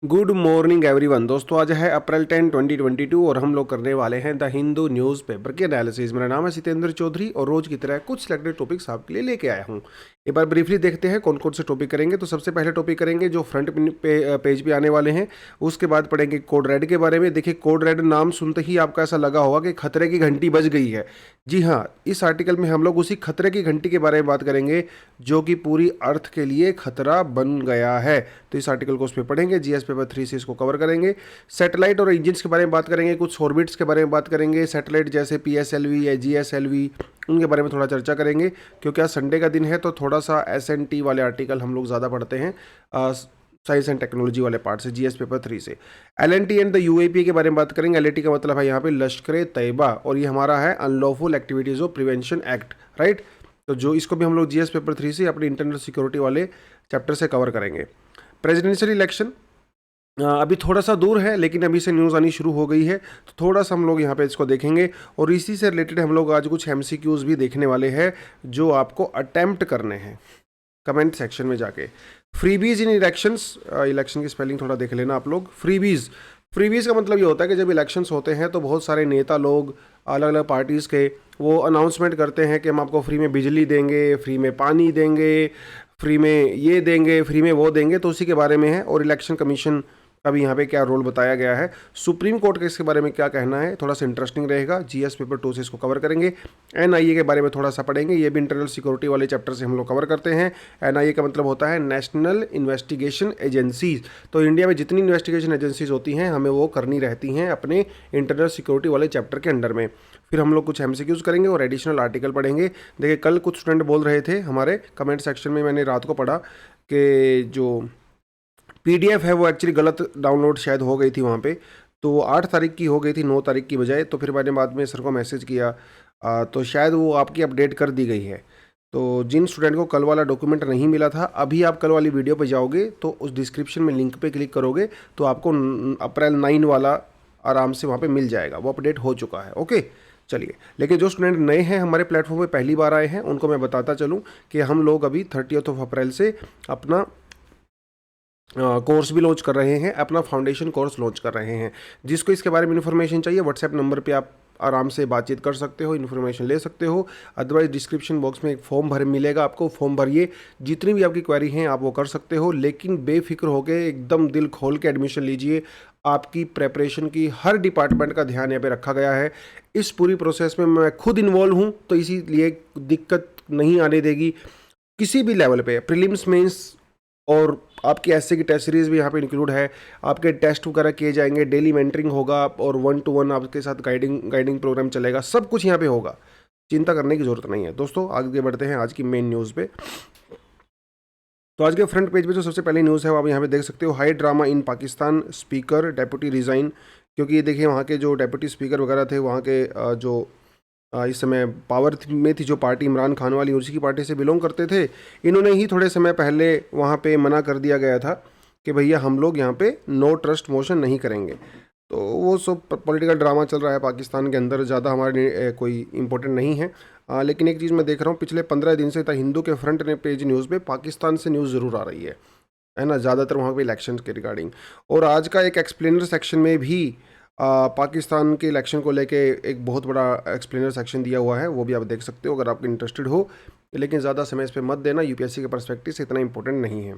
Good morning everyone. दोस्तों आज है अप्रैल 10 2022 और हम लोग करने वाले हैं द हिंदू न्यूज़पेपर के एनालिसिस। मेरा नाम है सितेंद्र चौधरी और रोज की तरह कुछ सिलेक्टेड टॉपिक्स आपके लिए लेके आया हूँ। एक बार ब्रीफली देखते हैं कौन कौन से टॉपिक करेंगे। तो सबसे पहले टॉपिक करेंगे जो फ्रंट पेज पे आने वाले हैं। उसके बाद पढ़ेंगे कोड रेड के बारे में। देखिए कोड रेड नाम सुनते ही आपका ऐसा लगा होगा कि खतरे की घंटी बज गई है। जी हाँ, इस आर्टिकल में हम लोग उसी खतरे की घंटी के बारे में बात करेंगे जो कि पूरी अर्थ के लिए खतरा बन गया है। तो इस आर्टिकल को उसमें पढ़ेंगे, जीएस पेपर 3 से इसको कवर करेंगे। सैटेलाइट और इंजन्स के बारे में बात करेंगे, कुछ ऑर्बिट्स के बारे में बात करेंगे। सैटेलाइट जैसे पीएसएलवी या जीएसएलवी उनके बारे में थोड़ा चर्चा करेंगे क्योंकि आज संडे का दिन है तो थोड़ा सा एसएनटी वाले आर्टिकल हम लोग ज़्यादा पढ़ते हैं साइंस एंड टेक्नोलॉजी वाले पार्ट से, जीएस पेपर 3 से। एलएनटी एंड द यूएपी के बारे में बात करेंगे। एलएनटी का मतलब है यहाँ पे लश्कर तैयबा और ये हमारा है unlawful activities of prevention act, right. तो जो इसको भी हम लोग जीएस पेपर 3 से अपने इंटरनल सिक्योरिटी वाले चैप्टर से कवर करेंगे। प्रेसिडेंशियल इलेक्शन अभी थोड़ा सा दूर है लेकिन अभी से न्यूज़ आनी शुरू हो गई है तो थोड़ा सा हम लोग यहाँ पे इसको देखेंगे और इसी से रिलेटेड हम लोग आज कुछ एमसीक्यूज़ भी देखने वाले हैं जो आपको अटेम्प्ट करने हैं कमेंट सेक्शन में जाके। फ्रीबीज इन इलेक्शंस, इलेक्शन की स्पेलिंग थोड़ा देख लेना आप लोग। फ्रीबीज का मतलब ये होता है कि जब इलेक्शंस होते हैं तो बहुत सारे नेता लोग अलग अलग पार्टीज़ के वो अनाउंसमेंट करते हैं कि हम आपको फ्री में बिजली देंगे, फ्री में पानी देंगे, फ्री में ये देंगे, फ्री में वो देंगे। तो उसी के बारे में है और इलेक्शन कमीशन का भी यहाँ पे क्या रोल बताया गया है, सुप्रीम कोर्ट का इसके बारे में क्या कहना है, थोड़ा सा इंटरेस्टिंग रहेगा। जीएस पेपर 2 से इसको कवर करेंगे। एनआईए के बारे में थोड़ा सा पढ़ेंगे, ये भी इंटरनल सिक्योरिटी वाले चैप्टर से हम लोग कवर करते हैं। एनआईए का मतलब होता है नेशनल इन्वेस्टिगेशन एजेंसीज। तो इंडिया में जितनी इन्वेस्टिगेशन एजेंसीज होती हैं हमें वो करनी रहती हैं अपने इंटरनल सिक्योरिटी वाले चैप्टर के अंडर में। फिर हम लोग कुछ एमसीक्यूज करेंगे और एडिशनल आर्टिकल पढ़ेंगे। देखिए कल कुछ स्टूडेंट बोल रहे थे हमारे कमेंट सेक्शन में, मैंने रात को पढ़ा कि जो पीडीएफ है वो एक्चुअली गलत डाउनलोड शायद हो गई थी वहाँ पे, तो 8 तारीख की हो गई थी 9 तारीख की बजाय। तो फिर मैंने बाद में सर को मैसेज किया तो शायद वो आपकी अपडेट कर दी गई है। तो जिन स्टूडेंट को कल वाला डॉक्यूमेंट नहीं मिला था, अभी आप कल वाली वीडियो पे जाओगे तो उस डिस्क्रिप्शन में लिंक पे क्लिक करोगे तो आपको अप्रैल 9 वाला आराम से वहाँ पे मिल जाएगा, वो अपडेट हो चुका है। ओके चलिए, लेकिन जो स्टूडेंट नए हैं हमारे प्लेटफॉर्म पे पहली बार आए हैं उनको मैं बताता चलूँ कि हम लोग अभी 30 अप्रैल से अपना कोर्स भी लॉन्च कर रहे हैं, अपना फाउंडेशन कोर्स लॉन्च कर रहे हैं। जिसको इसके बारे में इन्फॉर्मेशन चाहिए व्हाट्सएप नंबर पे आप आराम से बातचीत कर सकते हो, इन्फॉर्मेशन ले सकते हो। अदरवाइज डिस्क्रिप्शन बॉक्स में एक फॉर्म भर मिलेगा आपको, फॉर्म भरिए, जितनी भी आपकी क्वेरी हैं आप वो कर सकते हो। लेकिन बेफिक्र होकर एकदम दिल खोल के एडमिशन लीजिए। आपकी प्रेपरेशन की हर डिपार्टमेंट का ध्यान यहाँ पे रखा गया है। इस पूरी प्रोसेस में मैं खुद इन्वॉल्व हूँ तो इसीलिए दिक्कत नहीं आने देगी किसी भी लेवल पे। प्रीलिम्स, मेंस और आपकी एसए की टेस्ट सीरीज भी यहाँ पे इंक्लूड है। आपके टेस्ट वगैरह किए जाएंगे, डेली मेंटरिंग होगा और 1 to 1 आपके साथ गाइडिंग प्रोग्राम चलेगा, सब कुछ यहाँ पे होगा, चिंता करने की जरूरत नहीं है। दोस्तों आगे बढ़ते हैं आज की मेन न्यूज़ पे। तो आज के फ्रंट पेज पे जो सबसे पहली न्यूज़ है वो आप यहाँ पे देख सकते हो, हाई ड्रामा इन पाकिस्तान, स्पीकर डेप्यूटी रिजाइन। क्योंकि ये देखिए वहाँ के जो डेप्यूटी स्पीकर वगैरह थे वहाँ के जो इस समय पावर में थी जो पार्टी, इमरान खान वाली, उसी की पार्टी से बिलोंग करते थे। इन्होंने ही थोड़े समय पहले वहाँ पे मना कर दिया गया था कि भैया हम लोग यहाँ पे नो ट्रस्ट मोशन नहीं करेंगे। तो वो सब पॉलिटिकल ड्रामा चल रहा है पाकिस्तान के अंदर, ज़्यादा हमारे लिए कोई इंपॉर्टेंट नहीं है। लेकिन एक चीज़ मैं देख रहा हूँ पिछले 15 दिन से द हिंदू के फ्रंट पेज न्यूज़ पे पाकिस्तान से न्यूज़ ज़रूर आ रही है ना, ज़्यादातर वहाँ पे इलेक्शन के रिगार्डिंग। और आज का एक एक्सप्लेनर सेक्शन में भी पाकिस्तान के इलेक्शन को लेके एक बहुत बड़ा एक्सप्लेनर सेक्शन दिया हुआ है, वो भी आप देख सकते हो अगर आप इंटरेस्टेड हो। लेकिन ज़्यादा समय इस पर मत देना, यूपीएससी के पर्सपेक्टिव से इतना इंपॉर्टेंट नहीं है।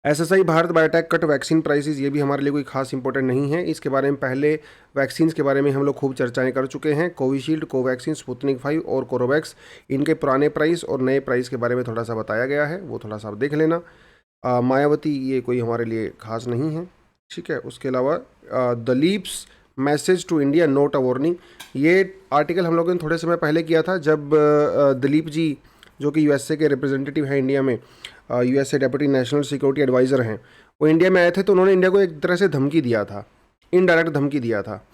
SSI Bharat biotech cut vaccine prices, ये भी हमारे लिए कोई खास इंपॉर्टेंट नहीं है। इसके बारे में पहले वैक्सीन के बारे में हम लोग खूब चर्चाएं कर चुके हैं। कोविशील्ड, कोवैक्सीन, स्पुतनिक 5 और कोरोवैक्स, इनके पुराने प्राइस और नए प्राइस के बारे में थोड़ा सा बताया गया है, वो थोड़ा सा आप देख लेना। मायावती ये कोई हमारे लिए खास नहीं है, ठीक है। उसके अलावा दलीप्स message to India not a warning, ये आर्टिकल हम लोगों ने थोड़े समय पहले किया था जब दलीप जी जो कि यूएसए के रिप्रेजेंटेटिव हैं इंडिया में, USA deputy national security adviser हैं, वो इंडिया में आए थे तो उन्होंने इंडिया को एक तरह से धमकी दिया था, इनडायरेक्ट धमकी दिया था।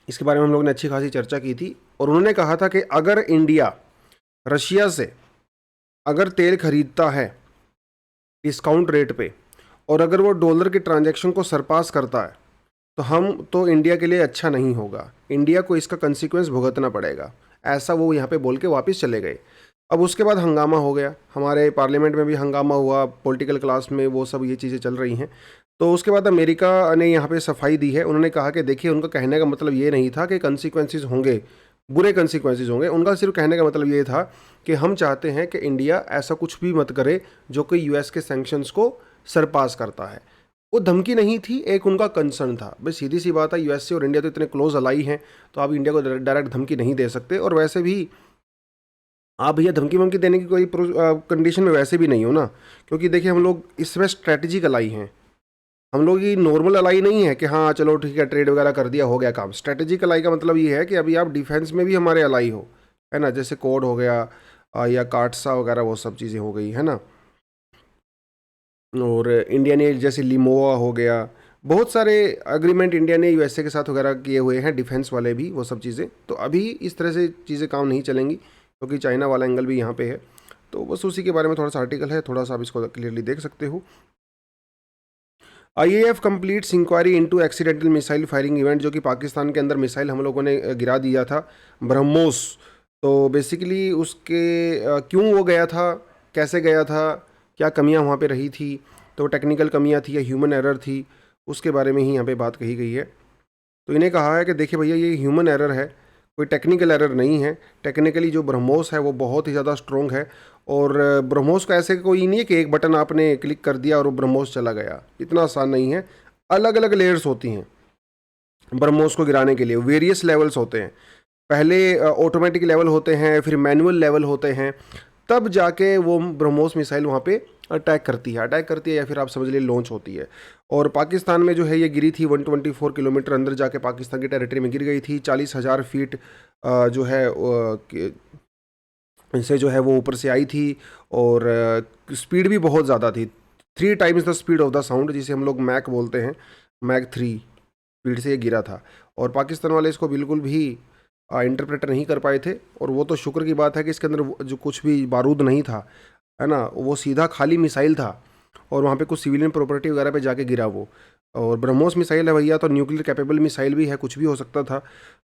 इसके बारे में हम लोगों ने अच्छी खासी चर्चा की थी और उन्होंने कहा था कि अगर इंडिया रशिया से अगर तेल खरीदता है डिस्काउंट रेट पे और अगर वो डॉलर के ट्रांजैक्शन को सरपास करता है तो इंडिया के लिए अच्छा नहीं होगा, इंडिया को इसका कंसिक्वेंस भुगतना पड़ेगा। ऐसा वो यहाँ पे बोल के वापस चले गए। अब उसके बाद हंगामा हो गया, हमारे पार्लियामेंट में भी हंगामा हुआ, पॉलिटिकल क्लास में वो सब ये चीज़ें चल रही हैं। तो उसके बाद अमेरिका ने यहाँ पे सफाई दी है। उन्होंने कहा कि देखिए, उनका कहने का मतलब ये नहीं था कि कंसिक्वेंसेस होंगे, बुरे कंसिक्वेंसेस होंगे। उनका सिर्फ कहने का मतलब ये था कि हम चाहते हैं कि इंडिया ऐसा कुछ भी मत करे जो कि यूएस के सैंक्शंस को सरपास करता है। वो धमकी नहीं थी, एक उनका कंसर्न था। बस सीधी सी बात है, यूएसए और इंडिया तो इतने क्लोज अलाई हैं, तो आप इंडिया को डायरेक्ट धमकी नहीं दे सकते। और वैसे भी आप भैया धमकी वमकी देने की कोई कंडीशन में वैसे भी नहीं हो ना, क्योंकि देखिए हम लोग इसमें स्ट्रैटेजिक अलाई हैं। हम लोग ये नॉर्मल अलाई नहीं है कि हाँ चलो ठीक है ट्रेड वगैरह कर दिया हो गया काम। स्ट्रैटेजिक अलाई का मतलब ये है कि अभी आप डिफेंस में भी हमारे अलाई हो, है ना, जैसे कोड हो गया या काटसा वगैरह वो सब चीज़ें हो गई, है ना। और इंडिया ने जैसे लिमोआ हो गया, बहुत सारे अग्रीमेंट इंडिया ने यूएसए के साथ वगैरह किए हुए हैं, डिफेंस वाले भी वो सब चीज़ें। तो अभी इस तरह से चीज़ें काम नहीं चलेंगी, क्योंकि चाइना वाला एंगल भी यहाँ पे है। तो बस उसी के बारे में थोड़ा सा आर्टिकल है, थोड़ा सा आप इसको क्लियरली देख सकते हो। IAF completes inquiry into accidental missile firing event, जो कि पाकिस्तान के अंदर मिसाइल हम लोगों ने गिरा दिया था, ब्रह्मोस। तो बेसिकली उसके क्यों वो गया था, कैसे गया था, क्या कमियां वहाँ पे रही थी, तो टेक्निकल कमियां थी या ह्यूमन एरर थी, उसके बारे में ही यहाँ पे बात कही गई है। तो इन्हें कहा है कि देखिए भैया, ये ह्यूमन एरर है, कोई टेक्निकल एरर नहीं है। टेक्निकली जो ब्रह्मोस है वो बहुत ही ज़्यादा स्ट्रॉन्ग है। और ब्रह्मोस का ऐसे कोई नहीं है कि एक बटन आपने क्लिक कर दिया और वो ब्रह्मोस चला गया, इतना आसान नहीं है। अलग अलग लेयर्स होती हैं ब्रह्मोस को गिराने के लिए, वेरियस लेवल्स होते हैं। पहले ऑटोमेटिक लेवल होते हैं, फिर मैनुअल लेवल होते हैं, तब जाके वो ब्रह्मोस मिसाइल वहाँ पे अटैक करती है या फिर आप समझ लीजिए लॉन्च होती है। और पाकिस्तान में जो है ये गिरी थी 124 किलोमीटर अंदर जाके पाकिस्तान की टेरिटरी में गिर गई थी। 40,000 फीट जो है इनसे जो है वो ऊपर से आई थी। और स्पीड भी बहुत ज़्यादा थी, 3 times the speed of the sound, जिसे हम लोग मैक बोलते हैं, मैक 3 स्पीड से ये गिरा था। और पाकिस्तान वाले इसको बिल्कुल भी इंटरप्रेट नहीं कर पाए थे। और वो तो शुक्र की बात है कि इसके अंदर जो कुछ भी बारूद नहीं था, है ना, वो सीधा खाली मिसाइल था और वहाँ पे कुछ सिविलियन प्रॉपर्टी वगैरह पे जाके गिरा वो। और ब्रह्मोस मिसाइल है भैया, तो न्यूक्लियर कैपेबल मिसाइल भी है, कुछ भी हो सकता था।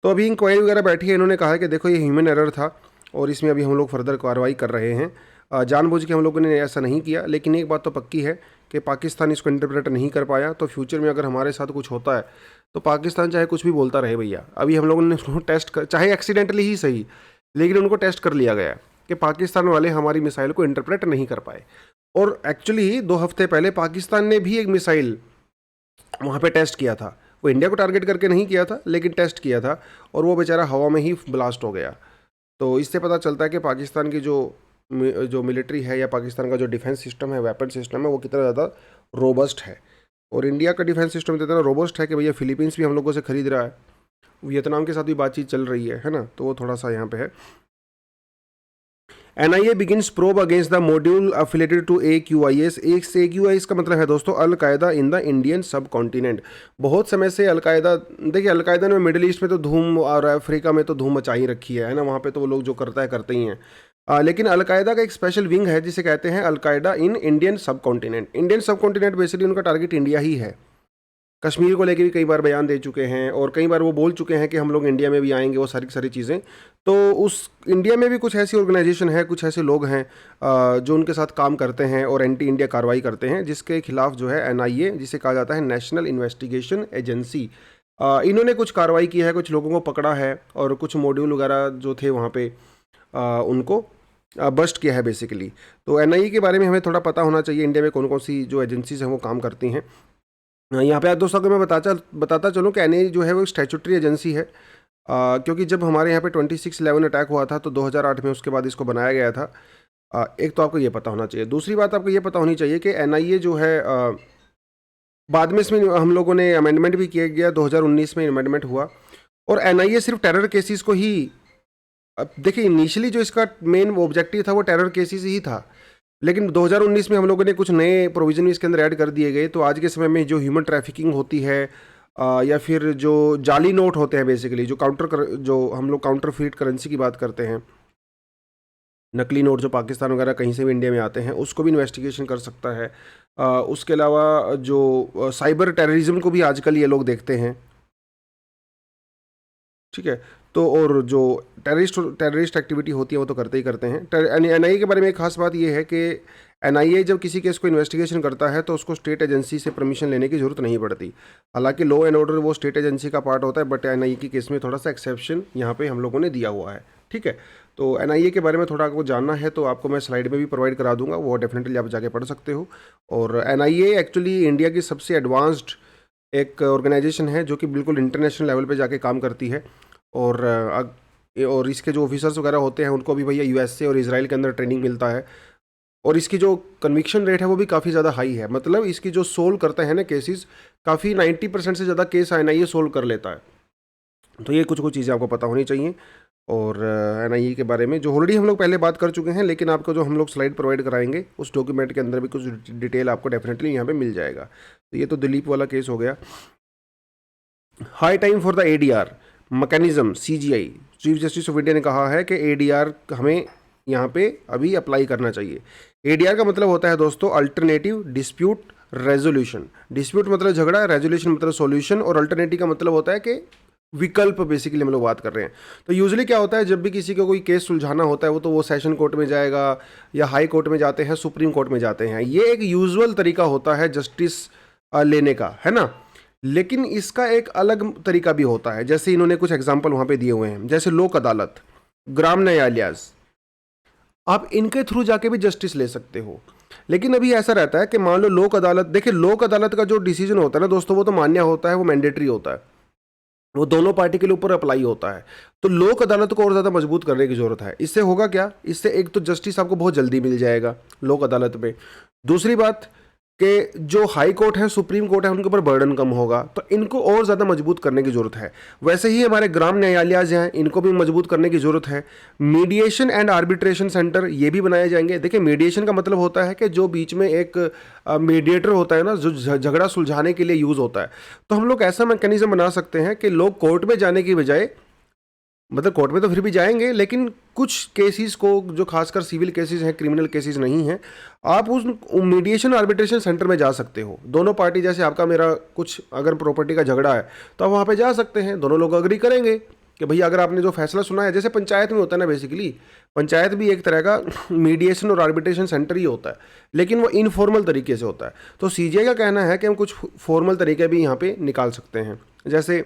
तो अभी इंक्वायरी वगैरह बैठी है, इन्होंने कहा है कि देखो ये ह्यूमन एरर था और इसमें अभी हम लोग फर्दर कार्रवाई कर रहे हैं। जानबूझ के हम लोगों ने ऐसा नहीं किया, लेकिन एक बात तो पक्की है कि पाकिस्तान इसको इंटरप्रेट नहीं कर पाया। तो फ्यूचर में अगर हमारे साथ कुछ होता है तो पाकिस्तान चाहे कुछ भी बोलता रहे भैया, अभी हम लोगों ने उसको टेस्ट कर, चाहे एक्सीडेंटली ही सही, लेकिन उनको टेस्ट कर लिया गया कि पाकिस्तान वाले हमारी मिसाइल को इंटरप्रेट नहीं कर पाए। और एक्चुअली 2 हफ्ते पहले पाकिस्तान ने भी एक मिसाइल वहाँ पे टेस्ट किया था, वो इंडिया को टारगेट करके नहीं किया था लेकिन टेस्ट किया था, और वो बेचारा हवा में ही ब्लास्ट हो गया। तो इससे पता चलता है कि पाकिस्तान की जो मिलिट्री है या पाकिस्तान का जो डिफेंस सिस्टम है, वेपन सिस्टम है, वो कितना ज़्यादा रोबस्ट है। और इंडिया का डिफेंस सिस्टम इतना रोबस्ट है कि भैया फिलीपींस भी हम लोगों से खरीद रहा है, वियतनाम के साथ भी बातचीत चल रही है ना। तो वो थोड़ा सा यहाँ पे है। NIA begins probe against the module affiliated to AQIS। AQIS का मतलब है दोस्तों अलकायदा इन द इंडियन सब कॉन्टिनेंट। बहुत समय से अलकायदा, देखिए अलकायदा ने मिडिल ईस्ट में तो धूम और अफ्रीका में तो धूम मचाई रखी है ना, वहाँ पे तो वो लोग जो करता है करते ही हैं। लेकिन अलकायदा का एक स्पेशल विंग है जिसे कहते हैं अलकायदा इन इंडियन सब कॉन्टिनेंट। इंडियन सब कॉन्टिनेंट बेसिकली उनका टारगेट इंडिया ही है। कश्मीर को लेके भी कई बार बयान दे चुके हैं और कई बार वो बोल चुके हैं कि हम लोग इंडिया में भी आएंगे, वो सारी सारी चीज़ें। तो उस इंडिया में भी कुछ ऐसी ऑर्गेनाइजेशन है, कुछ ऐसे लोग हैं जो उनके साथ काम करते हैं और एंटी इंडिया कार्रवाई करते हैं, जिसके खिलाफ जो है NIA, जिसे कहा जाता है नेशनल इन्वेस्टिगेशन एजेंसी, इन्होंने कुछ कार्रवाई की है, कुछ लोगों को पकड़ा है और कुछ मॉड्यूल वगैरह जो थे वहाँ पे उनको बस्ट किया है बेसिकली। तो NIA के बारे में हमें थोड़ा पता होना चाहिए, इंडिया में कौन कौन सी जो एजेंसीज हैं वो काम करती हैं। यहाँ पे आज दोस्तों को मैं बताता चलूँ कि NIA जो है वो स्टैट्यूटरी एजेंसी है, क्योंकि जब हमारे यहाँ पे 26/11 अटैक हुआ था तो 2008 में उसके बाद इसको बनाया गया था। एक तो आपको ये पता होना चाहिए। दूसरी बात आपको ये पता होनी चाहिए कि NIA जो है बाद में इसमें हम लोगों ने अमेंडमेंट भी किया गया, 2019 में अमेंडमेंट हुआ। और NIA सिर्फ टेरर केसेस को ही, अब देखिए इनिशियली जो इसका मेन ऑब्जेक्टिव था वो टेरर केसेस ही था, लेकिन 2019 में हम लोगों ने कुछ नए प्रोविजन भी इसके अंदर ऐड कर दिए गए। तो आज के समय में जो ह्यूमन ट्रैफिकिंग होती है या फिर जो जाली नोट होते हैं, बेसिकली जो हम लोग काउंटरफीट करेंसी की बात करते हैं, नकली नोट जो पाकिस्तान वगैरह कहीं से भी इंडिया में आते हैं, उसको भी इन्वेस्टिगेशन कर सकता है। उसके अलावा जो साइबर टेररिज्म को भी आजकल ये लोग देखते हैं, ठीक है। तो और जो टेररिस्ट एक्टिविटी होती है वो तो करते ही करते हैं। एनआईए के बारे में एक खास बात ये है कि एनआईए जब किसी केस को इन्वेस्टिगेशन करता है तो उसको स्टेट एजेंसी से परमिशन लेने की ज़रूरत नहीं पड़ती। हालांकि लॉ एंड ऑर्डर वो स्टेट एजेंसी का पार्ट होता है, बट एनआईए की केस में थोड़ा सा एक्सेप्शन यहाँ पे हम लोगों ने दिया हुआ है। ठीक है। तो एनआईए के बारे में थोड़ा आपको जानना है तो आपको मैं स्लाइड में भी प्रोवाइड करा दूंगा, वो डेफिनेटली आप जाके पढ़ सकते हो। और एनआईए एक्चुअली इंडिया की सबसे एडवांस्ड एक ऑर्गेनाइजेशन है जो कि बिल्कुल इंटरनेशनल लेवल पे जाके काम करती है। और और इसके जो ऑफिसर्स वगैरह होते हैं उनको भी भैया यूएसए और इजराइल के अंदर ट्रेनिंग मिलता है। और इसकी जो कन्विक्शन रेट है वो भी काफ़ी ज़्यादा हाई है, मतलब इसकी जो सोल्व करते हैं ना केसेस, काफ़ी 90% से ज़्यादा केस एनआईए सोल्व कर लेता है। तो ये कुछ कुछ चीज़ें आपको पता होनी चाहिए। और एनआईए के बारे में जो ऑलरेडी हम लोग पहले बात कर चुके हैं, लेकिन आपको जो हम लोग स्लाइड प्रोवाइड कराएंगे उस डॉक्यूमेंट के अंदर भी कुछ डिटेल आपको डेफिनेटली यहाँ पे मिल जाएगा। तो ये तो दिलीप वाला केस हो गया। High time for the ADR mechanism CGI, chief justice of India ने कहा है कि एडीआर हमें यहाँ पे अभी अप्लाई करना चाहिए। एडीआर का मतलब होता है दोस्तों अल्टरनेटिव डिस्प्यूट रेजोल्यूशन। डिस्प्यूट मतलब झगड़ा, रेजोल्यूशन मतलब सॉल्यूशन, और अल्टरनेटिव का मतलब होता है कि विकल्प, बेसिकली हम लोग बात कर रहे हैं। तो यूजुअली क्या होता है, जब भी किसी को कोई केस सुलझाना होता है वो तो वो सेशन कोर्ट में जाएगा या हाई कोर्ट में जाते हैं, सुप्रीम कोर्ट में जाते हैं। ये एक यूजुअल तरीका होता है जस्टिस लेने का, है ना। लेकिन इसका एक अलग तरीका भी होता है, जैसे इन्होंने कुछ एग्जाम्पल वहाँ पे दिए हुए हैं, जैसे लोक अदालत, ग्राम न्यायालय, आप इनके थ्रू जाके भी जस्टिस ले सकते हो। लेकिन अभी ऐसा रहता है कि मान लो लोक अदालत, देखिए लोक अदालत का जो डिसीजन होता है ना दोस्तों, वो तो मान्य होता है, वो मैंडेटरी होता है, वो दोनों पार्टी के लिए ऊपर अप्लाई होता है। तो लोक अदालत को और ज़्यादा मजबूत करने की जरूरत है। इससे होगा क्या, इससे एक तो जस्टिस आपको बहुत जल्दी मिल जाएगा लोक अदालत में। दूसरी बात कि जो हाई कोर्ट है, सुप्रीम कोर्ट है, उनके ऊपर बर्डन कम होगा, तो इनको और ज़्यादा मजबूत करने की ज़रूरत है। वैसे ही हमारे ग्राम न्यायालय हैं, इनको भी मजबूत करने की ज़रूरत है। मीडिएशन एंड आर्बिट्रेशन सेंटर ये भी बनाए जाएंगे। देखिए मीडिएशन का मतलब होता है कि जो बीच में एक मीडिएटर होता है ना, जो झगड़ा सुलझाने के लिए यूज़ होता है। तो हम लोग ऐसा मैकेनिज्म बना सकते हैं कि लोग कोर्ट में जाने की बजाय, मतलब कोर्ट में तो फिर भी जाएंगे, लेकिन कुछ केसेस को, जो खासकर सिविल केसेस हैं, क्रिमिनल केसेस नहीं हैं, आप उस मीडिएशन आर्बिट्रेशन सेंटर में जा सकते हो। दोनों पार्टी, जैसे आपका मेरा कुछ अगर प्रॉपर्टी का झगड़ा है तो आप वहाँ पे जा सकते हैं, दोनों लोग अग्री करेंगे कि भैया अगर आपने जो फैसला सुना है, जैसे पंचायत में होता है ना, बेसिकली पंचायत भी एक तरह का मीडिएशन और आर्बिट्रेशन सेंटर ही होता है, लेकिन वो इनफॉर्मल तरीके से होता है। तो सीजीआई का कहना है कि हम कुछ फॉर्मल तरीके भी यहाँ पे निकाल सकते हैं। जैसे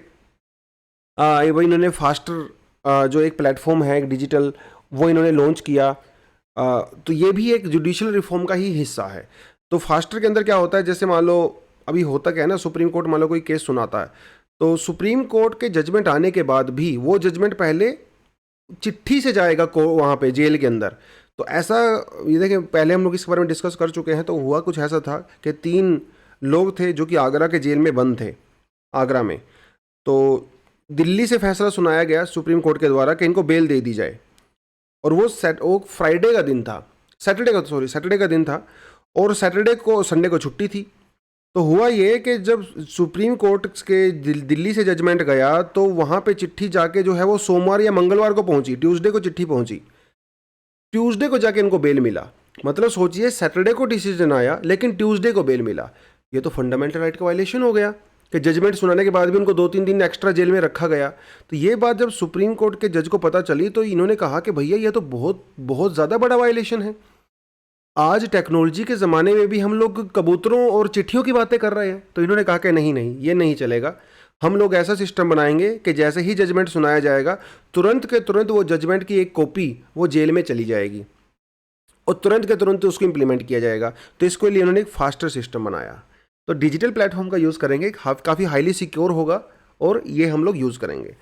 वही इन्होंने फास्टर जो एक प्लेटफॉर्म है, एक डिजिटल, वो इन्होंने लॉन्च किया। तो ये भी एक जुडिशियल रिफॉर्म का ही हिस्सा है। तो फास्टर के अंदर क्या होता है, जैसे मान लो अभी होता क्या है ना, सुप्रीम कोर्ट मान लो कोई केस सुनाता है, तो सुप्रीम कोर्ट के जजमेंट आने के बाद भी वो जजमेंट पहले चिट्ठी से जाएगा को वहाँ पे जेल के अंदर। तो ऐसा, ये देखिए पहले हम लोग इस बारे में डिस्कस कर चुके हैं। तो हुआ कुछ ऐसा था कि 3 लोग थे जो कि आगरा के जेल में बंद थे, आगरा में। तो दिल्ली से फैसला सुनाया गया सुप्रीम कोर्ट के द्वारा कि इनको बेल दे दी जाए, और वो फ्राइडे का दिन था, सैटरडे का दिन था, और सैटरडे को, संडे को छुट्टी थी। तो हुआ ये कि जब सुप्रीम कोर्ट के दिल्ली से जजमेंट गया तो वहाँ पे चिट्ठी जाके जो है वो सोमवार या मंगलवार को पहुँची, ट्यूसडे को चिट्ठी पहुँची, ट्यूसडे को जाके इनको बेल मिला। मतलब सोचिए, सैटरडे को डिसीजन आया लेकिन ट्यूसडे को बेल मिला। ये तो फंडामेंटल राइट का वायलेशन हो गया कि जजमेंट सुनाने के बाद भी उनको 2-3 दिन एक्स्ट्रा जेल में रखा गया। तो ये बात जब सुप्रीम कोर्ट के जज को पता चली तो इन्होंने कहा कि भैया ये तो बहुत बहुत ज़्यादा बड़ा वायलेशन है। आज टेक्नोलॉजी के ज़माने में भी हम लोग कबूतरों और चिट्ठियों की बातें कर रहे हैं। तो इन्होंने कहा कि नहीं नहीं, ये नहीं चलेगा। हम लोग ऐसा सिस्टम बनाएंगे कि जैसे ही जजमेंट सुनाया जाएगा, तुरंत के तुरंत वो जजमेंट की एक कॉपी वो जेल में चली जाएगी और तुरंत के तुरंत उसको इम्प्लीमेंट किया जाएगा। तो इसके लिए इन्होंने एक फास्टर सिस्टम बनाया। तो डिजिटल प्लेटफॉर्म का यूज़ करेंगे, काफ़ी हाईली सिक्योर होगा और ये हम लोग यूज़ करेंगे।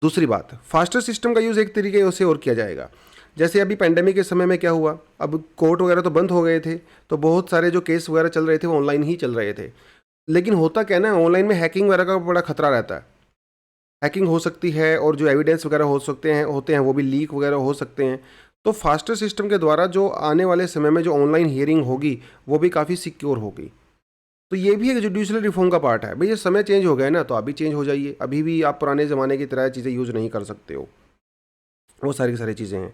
दूसरी बात, फास्टर सिस्टम का यूज़ एक तरीके से और किया जाएगा। जैसे अभी पेंडेमिक के समय में क्या हुआ, अब कोर्ट वगैरह तो बंद हो गए थे, तो बहुत सारे जो केस वगैरह चल रहे थे वो ऑनलाइन ही चल रहे थे। लेकिन होता क्या ना, ऑनलाइन में हैकिंग वगैरह का बड़ा खतरा रहता है। हैकिंग हो सकती है और जो एविडेंस वगैरह होते हैं वो भी लीक वगैरह हो सकते हैं। तो फास्टर सिस्टम के द्वारा जो आने वाले समय में जो ऑनलाइन हियरिंग होगी वो भी काफ़ी सिक्योर होगी। तो ये भी एक जुडिशियल रिफॉर्म का पार्ट है। भाई ये समय चेंज हो गया है ना, तो अभी चेंज हो जाइए। अभी भी आप पुराने ज़माने की तरह चीज़ें यूज़ नहीं कर सकते हो, वो सारी सारी चीज़ें हैं।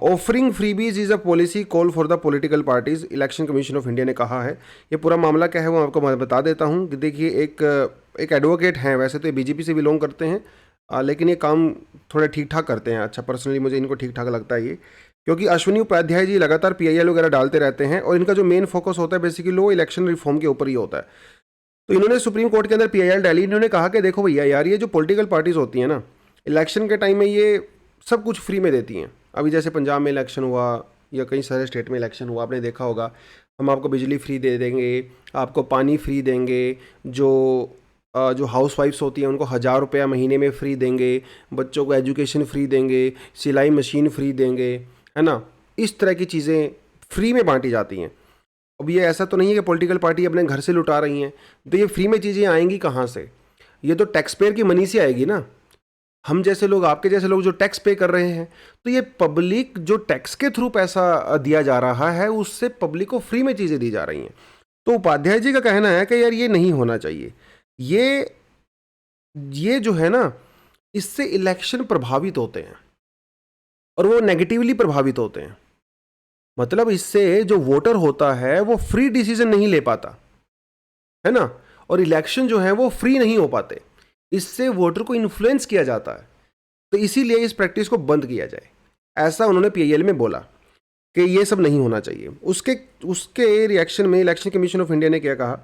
Offering freebies is a policy call for the political parties, election commission of India ने कहा है। ये पूरा मामला क्या है वो आपको मैं बता देता हूँ कि देखिए, एक एडवोकेट हैं, वैसे तो ये बीजेपी से बिलोंग करते हैं, लेकिन ये काम थोड़ा ठीक ठाक करते हैं। अच्छा, पर्सनली मुझे इनको ठीक ठाक लगता है ये, क्योंकि अश्विनी उपाध्याय जी लगातार पीआईएल वगैरह डालते रहते हैं और इनका जो मेन फोकस होता है बेसिकली वो इलेक्शन रिफॉर्म के ऊपर ही होता है। तो इन्होंने सुप्रीम कोर्ट के अंदर पीआईएल डाली। इन्होंने कहा कि देखो भैया यार, ये जो पॉलिटिकल पार्टीज होती हैं ना, इलेक्शन के टाइम में ये सब कुछ फ्री में देती हैं। अभी जैसे पंजाब में इलेक्शन हुआ या कई सारे स्टेट में इलेक्शन हुआ, आपने देखा होगा, हम आपको बिजली फ्री दे देंगे, आपको पानी फ्री देंगे, जो हाउस वाइफ्स होती हैं उनको 1,000 रुपया महीने में फ्री देंगे, बच्चों को एजुकेशन फ्री देंगे, सिलाई मशीन फ्री देंगे, है ना। इस तरह की चीज़ें फ्री में बांटी जाती हैं। अब ये ऐसा तो नहीं है कि पॉलिटिकल पार्टी अपने घर से लुटा रही हैं, तो ये फ्री में चीज़ें आएंगी कहाँ से? ये तो टैक्स पेयर की मनी से आएगी ना। हम जैसे लोग, आपके जैसे लोग जो टैक्स पे कर रहे हैं, तो ये पब्लिक जो टैक्स के थ्रू पैसा दिया जा रहा है, उससे पब्लिक को फ्री में चीज़ें दी जा रही हैं। तो उपाध्याय जी का कहना है कि यार ये नहीं होना चाहिए। ये जो है ना, इससे इलेक्शन प्रभावित होते हैं और वो नेगेटिवली प्रभावित होते हैं। मतलब इससे जो वोटर होता है वो फ्री डिसीजन नहीं ले पाता, है ना, और इलेक्शन जो है वो फ्री नहीं हो पाते। इससे वोटर को इन्फ्लुएंस किया जाता है। तो इसीलिए इस प्रैक्टिस को बंद किया जाए, ऐसा उन्होंने पीआईएल में बोला कि ये सब नहीं होना चाहिए। उसके उसके रिएक्शन में इलेक्शन कमीशन ऑफ इंडिया ने क्या कहा?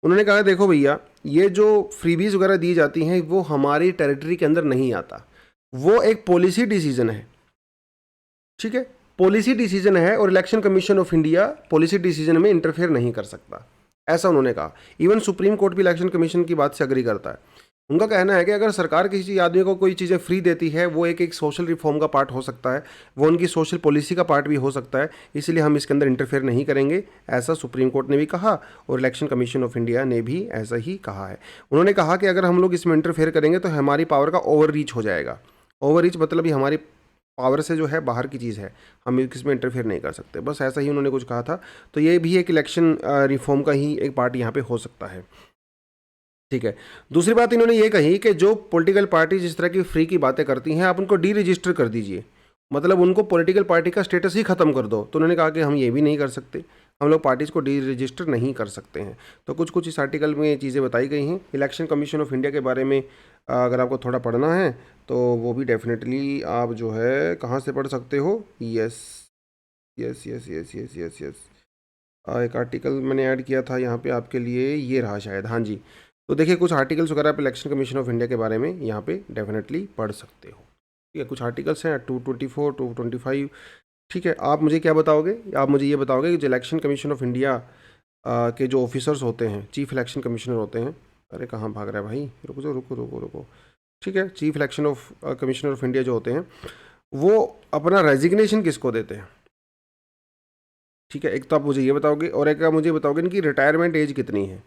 उन्होंने कहा देखो भैया, ये जो फ्रीबीज वगैरह दी जाती हैं वो हमारी टेरिटरी के अंदर नहीं आता, वो एक पॉलिसी डिसीजन है। ठीक है, पॉलिसी डिसीजन है और election commission of India policy decision में इंटरफेयर नहीं कर सकता, ऐसा उन्होंने कहा। इवन सुप्रीम कोर्ट भी इलेक्शन कमीशन की बात से अग्री करता है। उनका कहना है कि अगर सरकार किसी आदमी को कोई चीज़ें फ्री देती है, वो एक सोशल रिफॉर्म का पार्ट हो सकता है, वो उनकी सोशल पॉलिसी का पार्ट भी हो सकता है, इसलिए हम इसके अंदर इंटरफेयर नहीं करेंगे, ऐसा सुप्रीम कोर्ट ने भी कहा और इलेक्शन कमीशन ऑफ इंडिया ने भी ऐसा ही कहा है। उन्होंने कहा कि अगर हम लोग इसमें इंटरफेयर करेंगे तो हमारी पावर का ओवर रीच हो जाएगा। ओवर रीच मतलब ही हमारी पावर से जो है बाहर की चीज़ है, हम इसमें इंटरफेयर नहीं कर सकते, बस ऐसा ही उन्होंने कुछ कहा था। तो ये भी एक इलेक्शन रिफॉर्म का ही एक पार्ट यहाँ पे हो सकता है। ठीक है, दूसरी बात इन्होंने ये कही कि जो पॉलिटिकल पार्टी जिस तरह की फ्री की बातें करती हैं, आप उनको डी रजिस्टर कर दीजिए, मतलब उनको पॉलिटिकल पार्टी का स्टेटस ही ख़त्म कर दो। तो उन्होंने कहा कि हम ये भी नहीं कर सकते, हम लोग पार्टीज़ को डी रजिस्टर नहीं कर सकते हैं। तो कुछ कुछ इस आर्टिकल में चीज़ें बताई गई हैं। इलेक्शन कमीशन ऑफ इंडिया के बारे में अगर आपको थोड़ा पढ़ना है तो वो भी डेफिनेटली आप जो है कहाँ से पढ़ सकते हो। Yes yes yes yes yes yes yes एक आर्टिकल मैंने ऐड किया था यहाँ पे आपके लिए, ये रहा शायद, हाँ जी। तो देखिए कुछ आर्टिकल्स वगैरह आप इलेक्शन कमीशन ऑफ इंडिया के बारे में यहाँ पे डेफिनेटली पढ़ सकते हो। ठीक है, कुछ आर्टिकल्स हैं 224 225। ठीक है, आप मुझे क्या बताओगे? आप मुझे ये बताओगे कि जो इलेक्शन कमीशन ऑफ इंडिया के जो ऑफिसर्स होते हैं, चीफ इलेक्शन कमिश्नर होते हैं, अरे कहाँ भाग रहा है भाई, रुको जो रुको रुको रुको। ठीक है, chief election of commissioner of India जो होते हैं वो अपना रेजिग्नेशन किसको देते हैं? ठीक है, एक तो आप मुझे ये बताओगे और एक आप मुझे बताओगे इनकी रिटायरमेंट एज कितनी है।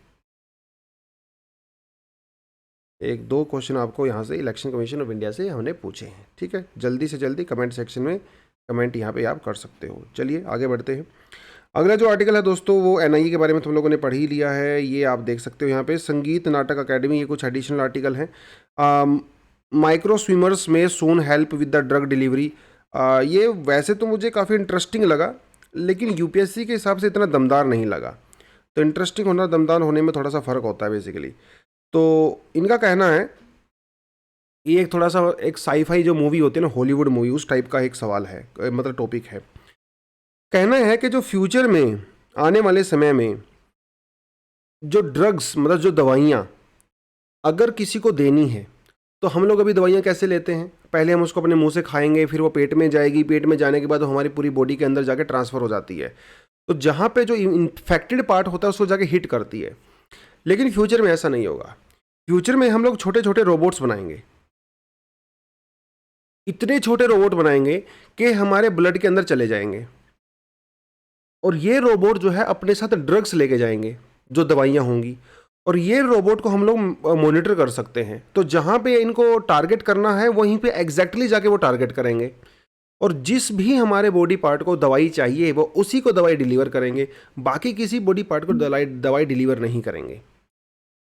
एक दो क्वेश्चन आपको यहाँ से इलेक्शन कमीशन ऑफ इंडिया से हमने पूछे हैं। ठीक है, जल्दी से जल्दी कमेंट सेक्शन में कमेंट यहाँ पे आप कर सकते हो। चलिए आगे बढ़ते हैं। अगला जो आर्टिकल है दोस्तों वो एनआईए के बारे में तुम लोगों ने पढ़ ही लिया है, ये आप देख सकते हो यहाँ पे। संगीत नाटक अकेडमी, ये कुछ एडिशनल आर्टिकल हैं। माइक्रो स्विमर्स में soon help with the drug delivery, ये वैसे तो मुझे काफ़ी इंटरेस्टिंग लगा, लेकिन यूपीएससी के हिसाब से इतना दमदार नहीं लगा। तो इंटरेस्टिंग होना दमदार होने में थोड़ा सा फ़र्क होता है बेसिकली। तो इनका कहना है, ये एक थोड़ा सा एक साईफाई जो मूवी होती है ना, हॉलीवुड मूवी, उस टाइप का एक सवाल है, मतलब टॉपिक है। कहना है कि जो फ्यूचर में आने वाले समय में जो ड्रग्स, मतलब जो दवाइयाँ अगर किसी को देनी है, तो हम लोग अभी दवाइयाँ कैसे लेते हैं? पहले हम उसको अपने मुंह से खाएंगे, फिर वो पेट में जाएगी, पेट में जाने के बाद वो हमारी पूरी बॉडी के अंदर जाके ट्रांसफ़र हो जाती है। तो जहाँ पे जो इन्फेक्टेड पार्ट होता है उसको जाके हिट करती है। लेकिन फ्यूचर में ऐसा नहीं होगा। फ्यूचर में हम लोग छोटे छोटे रोबोट्स बनाएंगे, इतने छोटे रोबोट बनाएंगे कि हमारे ब्लड के अंदर चले जाएंगे, और ये रोबोट जो है अपने साथ ड्रग्स लेके जाएंगे, जो दवाइयाँ होंगी, और ये रोबोट को हम लोग मॉनिटर कर सकते हैं। तो जहाँ पे इनको टारगेट करना है वहीं पे एग्जैक्टली जाके वो टारगेट करेंगे, और जिस भी हमारे बॉडी पार्ट को दवाई चाहिए वो उसी को दवाई डिलीवर करेंगे, बाकी किसी बॉडी पार्ट को दवाई डिलीवर नहीं करेंगे।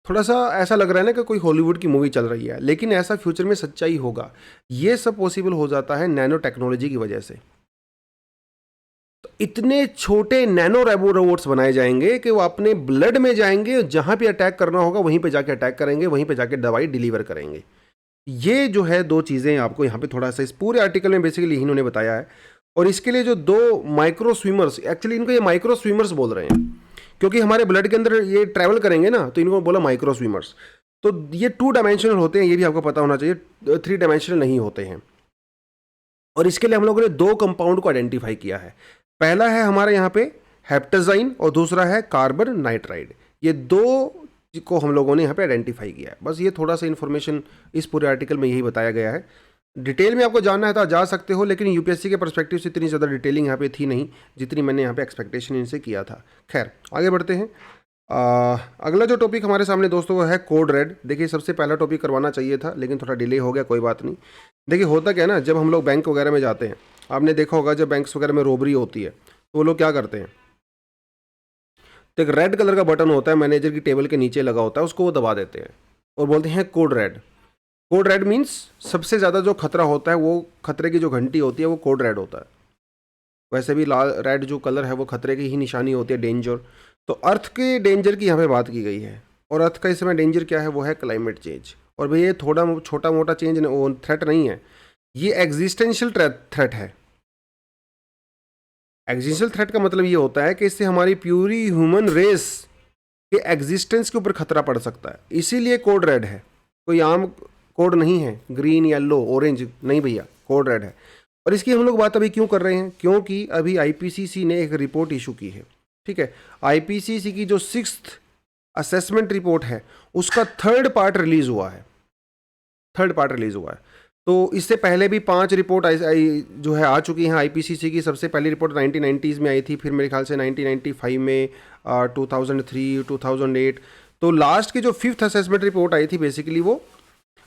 थोड़ा सा ऐसा लग रहा है ना कि कोई हॉलीवुड की मूवी चल रही है, लेकिन ऐसा फ्यूचर में सच्चाई होगा। ये सब पॉसिबल हो जाता है नैनो टेक्नोलॉजी की वजह से। तो इतने छोटे नैनो रोबोट्स बनाए जाएंगे कि वो अपने ब्लड में जाएंगे, जहाँ पे अटैक करना होगा वहीं पे जाके अटैक करेंगे, वहीं पे जाके दवाई डिलीवर करेंगे। ये जो है दो चीज़ें आपको यहाँ पे थोड़ा सा इस पूरे आर्टिकल में बेसिकली इन्होंने बताया है। और इसके लिए जो दो माइक्रो स्विमर्स, एक्चुअली इनको ये माइक्रो स्विमर्स बोल रहे हैं क्योंकि हमारे ब्लड के अंदर ये ट्रैवल करेंगे ना, तो इनको बोला माइक्रो स्विमर्स। तो ये 2 डायमेंशनल होते हैं, ये भी आपको पता होना चाहिए, 3 डायमेंशनल नहीं होते हैं। और इसके लिए हम लोगों ने 2 कंपाउंड को आइडेंटिफाई किया है। पहला है हमारे यहाँ पे हेप्टाजाइन और दूसरा है कार्बन नाइट्राइड। ये 2 को हम लोगों ने यहाँ पे आइडेंटिफाई किया है। बस ये थोड़ा सा इन्फॉर्मेशन इस पूरे आर्टिकल में यही बताया गया है। डिटेल में आपको जानना है तो आप जा सकते हो, लेकिन यूपीएससी के पर्सपेक्टिव से इतनी ज़्यादा डिटेलिंग यहाँ पे थी नहीं जितनी मैंने यहाँ पे एक्सपेक्टेशन इनसे किया था। खैर आगे बढ़ते हैं। अगला जो टॉपिक हमारे सामने दोस्तों वो है कोड रेड। देखिए सबसे पहला टॉपिक करवाना चाहिए था लेकिन थोड़ा डिले हो गया, कोई बात नहीं। देखिए होता क्या है ना, जब हम लोग बैंक वगैरह में जाते हैं, आपने देखा होगा जब बैंक्स वगैरह में रोबरी होती है तो वो लोग क्या करते हैं, तो एक रेड कलर का बटन होता है मैनेजर की टेबल के नीचे लगा होता है, उसको वो दबा देते हैं और बोलते हैं code red. Code red means सबसे ज़्यादा जो खतरा होता है, वो खतरे की जो घंटी होती है वो कोड रेड होता है। वैसे भी लाल रेड जो कलर है वो खतरे की ही निशानी होती है, डेंजर। तो अर्थ के डेंजर की यहाँ पे बात की गई है, और अर्थ का इस समय डेंजर क्या है, वो है क्लाइमेट चेंज। और भाई ये थोड़ा छोटा मोटा चेंज थ्रेट नहीं है, ये एग्जिस्टेंशियल थ्रेट है। एग्जिस्टेंशियल थ्रेट का मतलब ये होता है कि इससे हमारी प्यूरी ह्यूमन रेस के एग्जिस्टेंस के ऊपर खतरा पड़ सकता है, इसीलिए कोड रेड है। कोई आम कोड नहीं है, ग्रीन येलो ऑरेंज नहीं भैया, कोड रेड है। और इसकी हम लोग बात अभी क्यों कर रहे हैं, क्योंकि अभी आईपीसीसी ने एक रिपोर्ट इशू की है। ठीक है, आईपीसीसी की जो 6th असेसमेंट रिपोर्ट है उसका 3rd पार्ट रिलीज हुआ है। 3rd पार्ट रिलीज हुआ है। तो इससे पहले भी 5 रिपोर्ट जो है आ चुकी हैं आईपीसीसी की। सबसे पहली रिपोर्ट 1990s में आई थी, फिर मेरे ख्याल से 1995 में, 2003, 2008। तो लास्ट की जो 5th असेसमेंट रिपोर्ट आई थी बेसिकली वो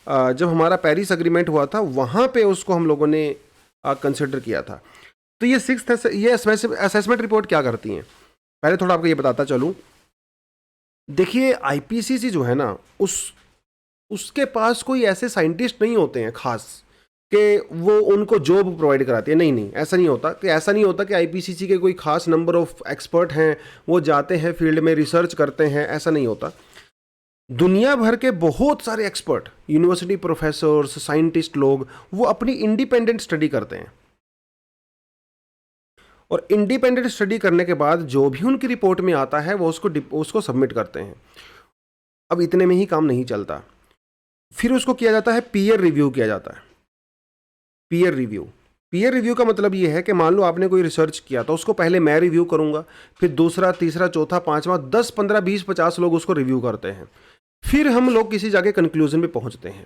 जब हमारा पेरिस अग्रीमेंट हुआ था वहाँ पे उसको हम लोगों ने कंसिडर किया था। तो ये 6th ये असेसमेंट रिपोर्ट क्या करती हैं, पहले थोड़ा आपको ये बताता चलूँ। देखिए आईपीसीसी जो है ना, उसके पास कोई ऐसे साइंटिस्ट नहीं होते हैं खास कि वो उनको जॉब प्रोवाइड कराती है। नहीं नहीं, ऐसा नहीं होता कि आईपीसीसी के कोई खास नंबर ऑफ एक्सपर्ट हैं, वो जाते हैं फील्ड में रिसर्च करते हैं, ऐसा नहीं होता। दुनिया भर के बहुत सारे एक्सपर्ट, यूनिवर्सिटी प्रोफेसर्स, साइंटिस्ट लोग, वो अपनी इंडिपेंडेंट स्टडी करते हैं। और इंडिपेंडेंट स्टडी करने के बाद जो भी उनकी रिपोर्ट में आता है वो उसको सबमिट करते हैं। अब इतने में ही काम नहीं चलता, फिर उसको किया जाता है पीयर रिव्यू किया जाता है। पीयर रिव्यू का मतलब ये है कि मान लो आपने कोई रिसर्च किया तो उसको पहले मैं रिव्यू करूंगा, फिर दूसरा, तीसरा, चौथा, पांचवा, 10, 15, 20, 50 लोग उसको रिव्यू करते हैं, फिर हम लोग किसी जाके कंक्लूजन पे पहुंचते हैं।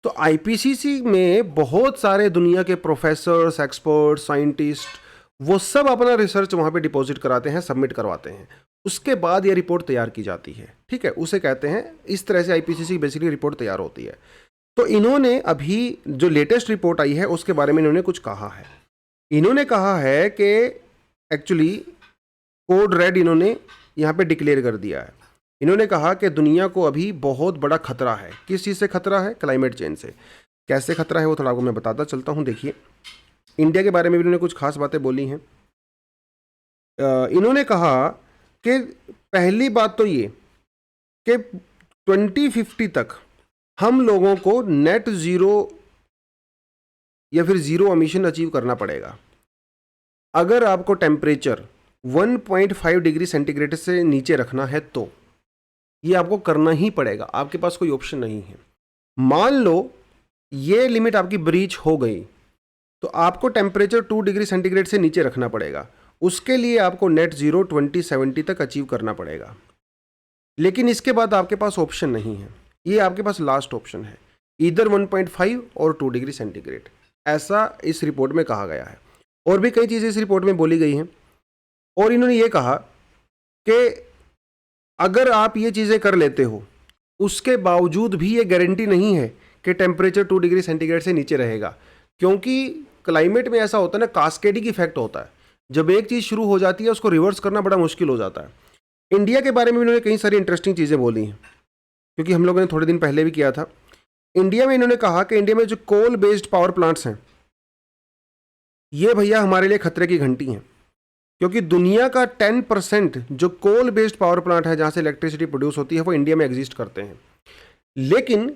तो आईपीसीसी में बहुत सारे दुनिया के प्रोफेसर्स, एक्सपर्ट, साइंटिस्ट, वो सब अपना रिसर्च वहाँ पे डिपॉजिट कराते हैं, सबमिट करवाते हैं। उसके बाद ये रिपोर्ट तैयार की जाती है। ठीक है, उसे कहते हैं, इस तरह से आईपीसीसी बेसिकली रिपोर्ट तैयार होती है। तो इन्होंने अभी जो लेटेस्ट रिपोर्ट आई है उसके बारे में इन्होंने कुछ कहा है। इन्होंने कहा है कि एक्चुअली कोड रेड इन्होंने यहाँ पे डिक्लेयर कर दिया है। इन्होंने कहा कि दुनिया को अभी बहुत बड़ा खतरा है। किस चीज़ से खतरा है? क्लाइमेट चेंज से। कैसे खतरा है वो थोड़ा आपको मैं बताता चलता हूँ। देखिए इंडिया के बारे में भी इन्होंने कुछ खास बातें बोली हैं। इन्होंने कहा कि पहली बात तो ये कि 2050 तक हम लोगों को नेट ज़ीरो या फिर ज़ीरो एमिशन अचीव करना पड़ेगा। अगर आपको टेम्परेचर 1.5 डिग्री सेंटीग्रेड से नीचे रखना है तो ये आपको करना ही पड़ेगा, आपके पास कोई ऑप्शन नहीं है। मान लो ये लिमिट आपकी ब्रीच हो गई तो आपको टेम्परेचर 2 डिग्री सेंटीग्रेड से नीचे रखना पड़ेगा। उसके लिए आपको नेट ज़ीरो 2070 तक अचीव करना पड़ेगा। लेकिन इसके बाद आपके पास ऑप्शन नहीं है, ये आपके पास लास्ट ऑप्शन है, इधर 1.5 और 2 डिग्री सेंटीग्रेड, ऐसा इस रिपोर्ट में कहा गया है। और भी कई चीज़ें इस रिपोर्ट में बोली गई हैं। और इन्होंने ये कहा कि अगर आप ये चीज़ें कर लेते हो उसके बावजूद भी ये गारंटी नहीं है कि टेम्परेचर 2 डिग्री सेंटीग्रेड से नीचे रहेगा, क्योंकि क्लाइमेट में ऐसा होता है ना, कास्केडिंग इफेक्ट होता है। जब एक चीज़ शुरू हो जाती है उसको रिवर्स करना बड़ा मुश्किल हो जाता है। इंडिया के बारे में इन्होंने कई सारी इंटरेस्टिंग चीज़ें बोली हैं, क्योंकि हम लोगों ने थोड़े दिन पहले भी किया था। इंडिया में इन्होंने कहा कि इंडिया में जो कोल बेस्ड पावर प्लांट्स हैं ये भैया हमारे लिए खतरे की घंटी हैं, क्योंकि दुनिया का 10% जो कोल बेस्ड पावर प्लांट है जहाँ से इलेक्ट्रिसिटी प्रोड्यूस होती है वो इंडिया में एग्जिस्ट करते हैं। लेकिन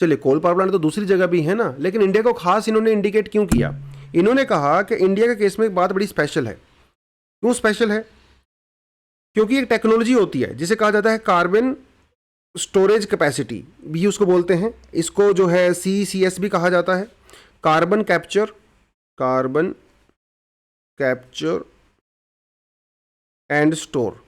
चलिए कोल पावर प्लांट तो दूसरी जगह भी है ना, लेकिन इंडिया को खास इन्होंने इंडिकेट क्यों किया? इन्होंने कहा कि इंडिया के केस में एक बात बड़ी स्पेशल है। क्यों स्पेशल है? क्योंकि एक टेक्नोलॉजी होती है जिसे कहा जाता है कार्बन स्टोरेज कैपेसिटी भी उसको बोलते हैं। इसको जो है CCS भी कहा जाता है, कार्बन कैप्चर एंड स्टोर।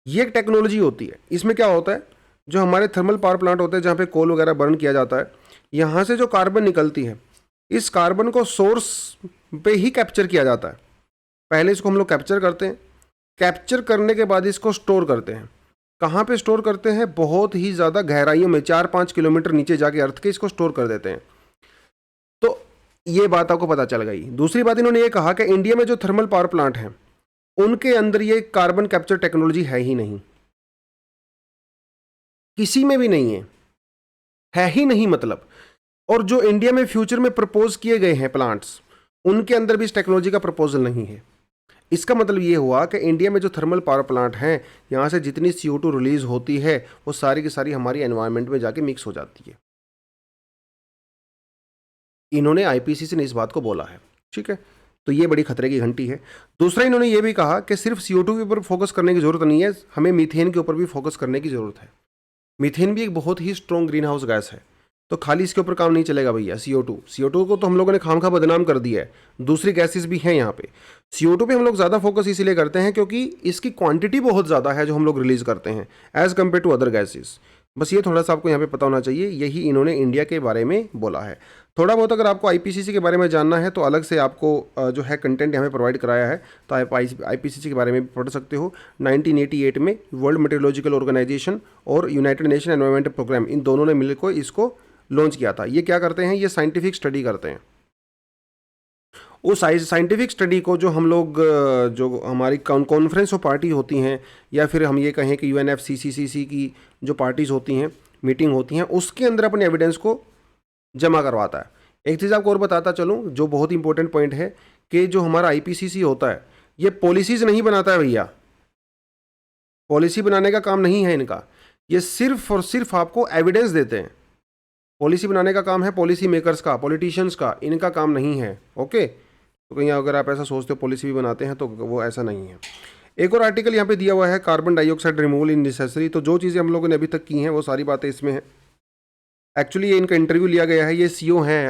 ये एक टेक्नोलॉजी होती है। इसमें क्या होता है, जो हमारे थर्मल पावर प्लांट होते हैं जहाँ पे कोल वगैरह बर्न किया जाता है, यहाँ से जो कार्बन निकलती है, इस कार्बन को सोर्स पे ही कैप्चर किया जाता है। पहले इसको हम लोग कैप्चर करते हैं, कैप्चर करने के बाद इसको स्टोर करते हैं। कहाँ पे स्टोर करते हैं? बहुत ही ज़्यादा गहराइयों में, 4-5 किलोमीटर नीचे जाके अर्थ के इसको स्टोर कर देते हैं। तो ये बात आपको पता चल गई। दूसरी बात इन्होंने ये कहा कि इंडिया में जो थर्मल पावर प्लांट हैं उनके अंदर ये कार्बन कैप्चर टेक्नोलॉजी है ही नहीं, किसी में भी नहीं है ही नहीं मतलब। और जो इंडिया में फ्यूचर में प्रपोज किए गए हैं प्लांट्स, उनके अंदर भी इस टेक्नोलॉजी का प्रपोजल नहीं है। इसका मतलब ये हुआ कि इंडिया में जो थर्मल पावर प्लांट हैं, यहाँ से जितनी CO2 रिलीज होती है वो सारी की सारी हमारी एनवायरनमेंट में जाके मिक्स हो जाती है। इन्होंने IPCC ने इस बात को बोला है, ठीक है। तो ये बड़ी खतरे की घंटी है। दूसरा इन्होंने ये भी कहा कि सिर्फ CO2 के ऊपर फोकस करने की जरूरत नहीं है, हमें मीथेन के ऊपर भी फोकस करने की जरूरत है। मीथेन भी एक बहुत ही स्ट्रॉन्ग ग्रीन हाउस गैस है, तो खाली इसके ऊपर काम नहीं चलेगा भैया। CO2 को तो हम लोगों ने खामखा बदनाम कर दिया है, दूसरी गैसेस भी हैं यहाँ पे। CO2 पे हम लोग ज़्यादा फोकस इसीलिए करते हैं क्योंकि इसकी क्वांटिटी बहुत ज़्यादा है जो हम लोग रिलीज़ करते हैं as compare to other gases. बस ये थोड़ा सा आपको यहाँ पे पता होना चाहिए। यही इन्होंने इंडिया के बारे में बोला है। थोड़ा बहुत अगर आपको IPCC के बारे में जानना है तो अलग से आपको जो है कंटेंट यहाँ पे प्रोवाइड कराया है, तो आप IPCC के बारे में भी पढ़ सकते हो। 1988 में वर्ल्ड मेट्रोलॉजिकल ऑर्गेनाइजेशन और यूनाइटेड नेशन एनवायरमेंटल प्रोग्राम, इन दोनों ने मिलकर इसको लॉन्च किया था। ये क्या करते हैं? ये साइंटिफिक स्टडी करते हैं। उस साइंटिफिक स्टडी को जो हम लोग जो हमारी कॉन्फ्रेंस ऑफ पार्टी होती हैं, या फिर हम ये कहें कि UNFCCC की जो पार्टीज़ होती हैं, मीटिंग होती हैं, उसके अंदर अपने एविडेंस को जमा करवाता है। एक चीज़ आपको और बताता चलूँ जो बहुत इंपॉर्टेंट पॉइंट है, कि जो हमारा IPCC होता है ये पॉलिसीज़ नहीं बनाता है भैया, पॉलिसी बनाने का काम नहीं है इनका। ये सिर्फ और सिर्फ आपको एविडेंस देते हैं। पॉलिसी बनाने का काम है पॉलिसी मेकर्स का, पॉलिटिशियंस का, इनका काम नहीं है। ओके, तो कहीं अगर आप ऐसा सोचते हो पॉलिसी भी बनाते हैं, तो वो ऐसा नहीं है। एक और आर्टिकल यहाँ पे दिया हुआ है, कार्बन डाइऑक्साइड रिमूवल इन नेसेसरी। तो जो चीज़ें हम लोगों ने अभी तक की हैं वो सारी बातें इसमें हैं। एक्चुअली ये इनका इंटरव्यू लिया गया है। ये CO हैं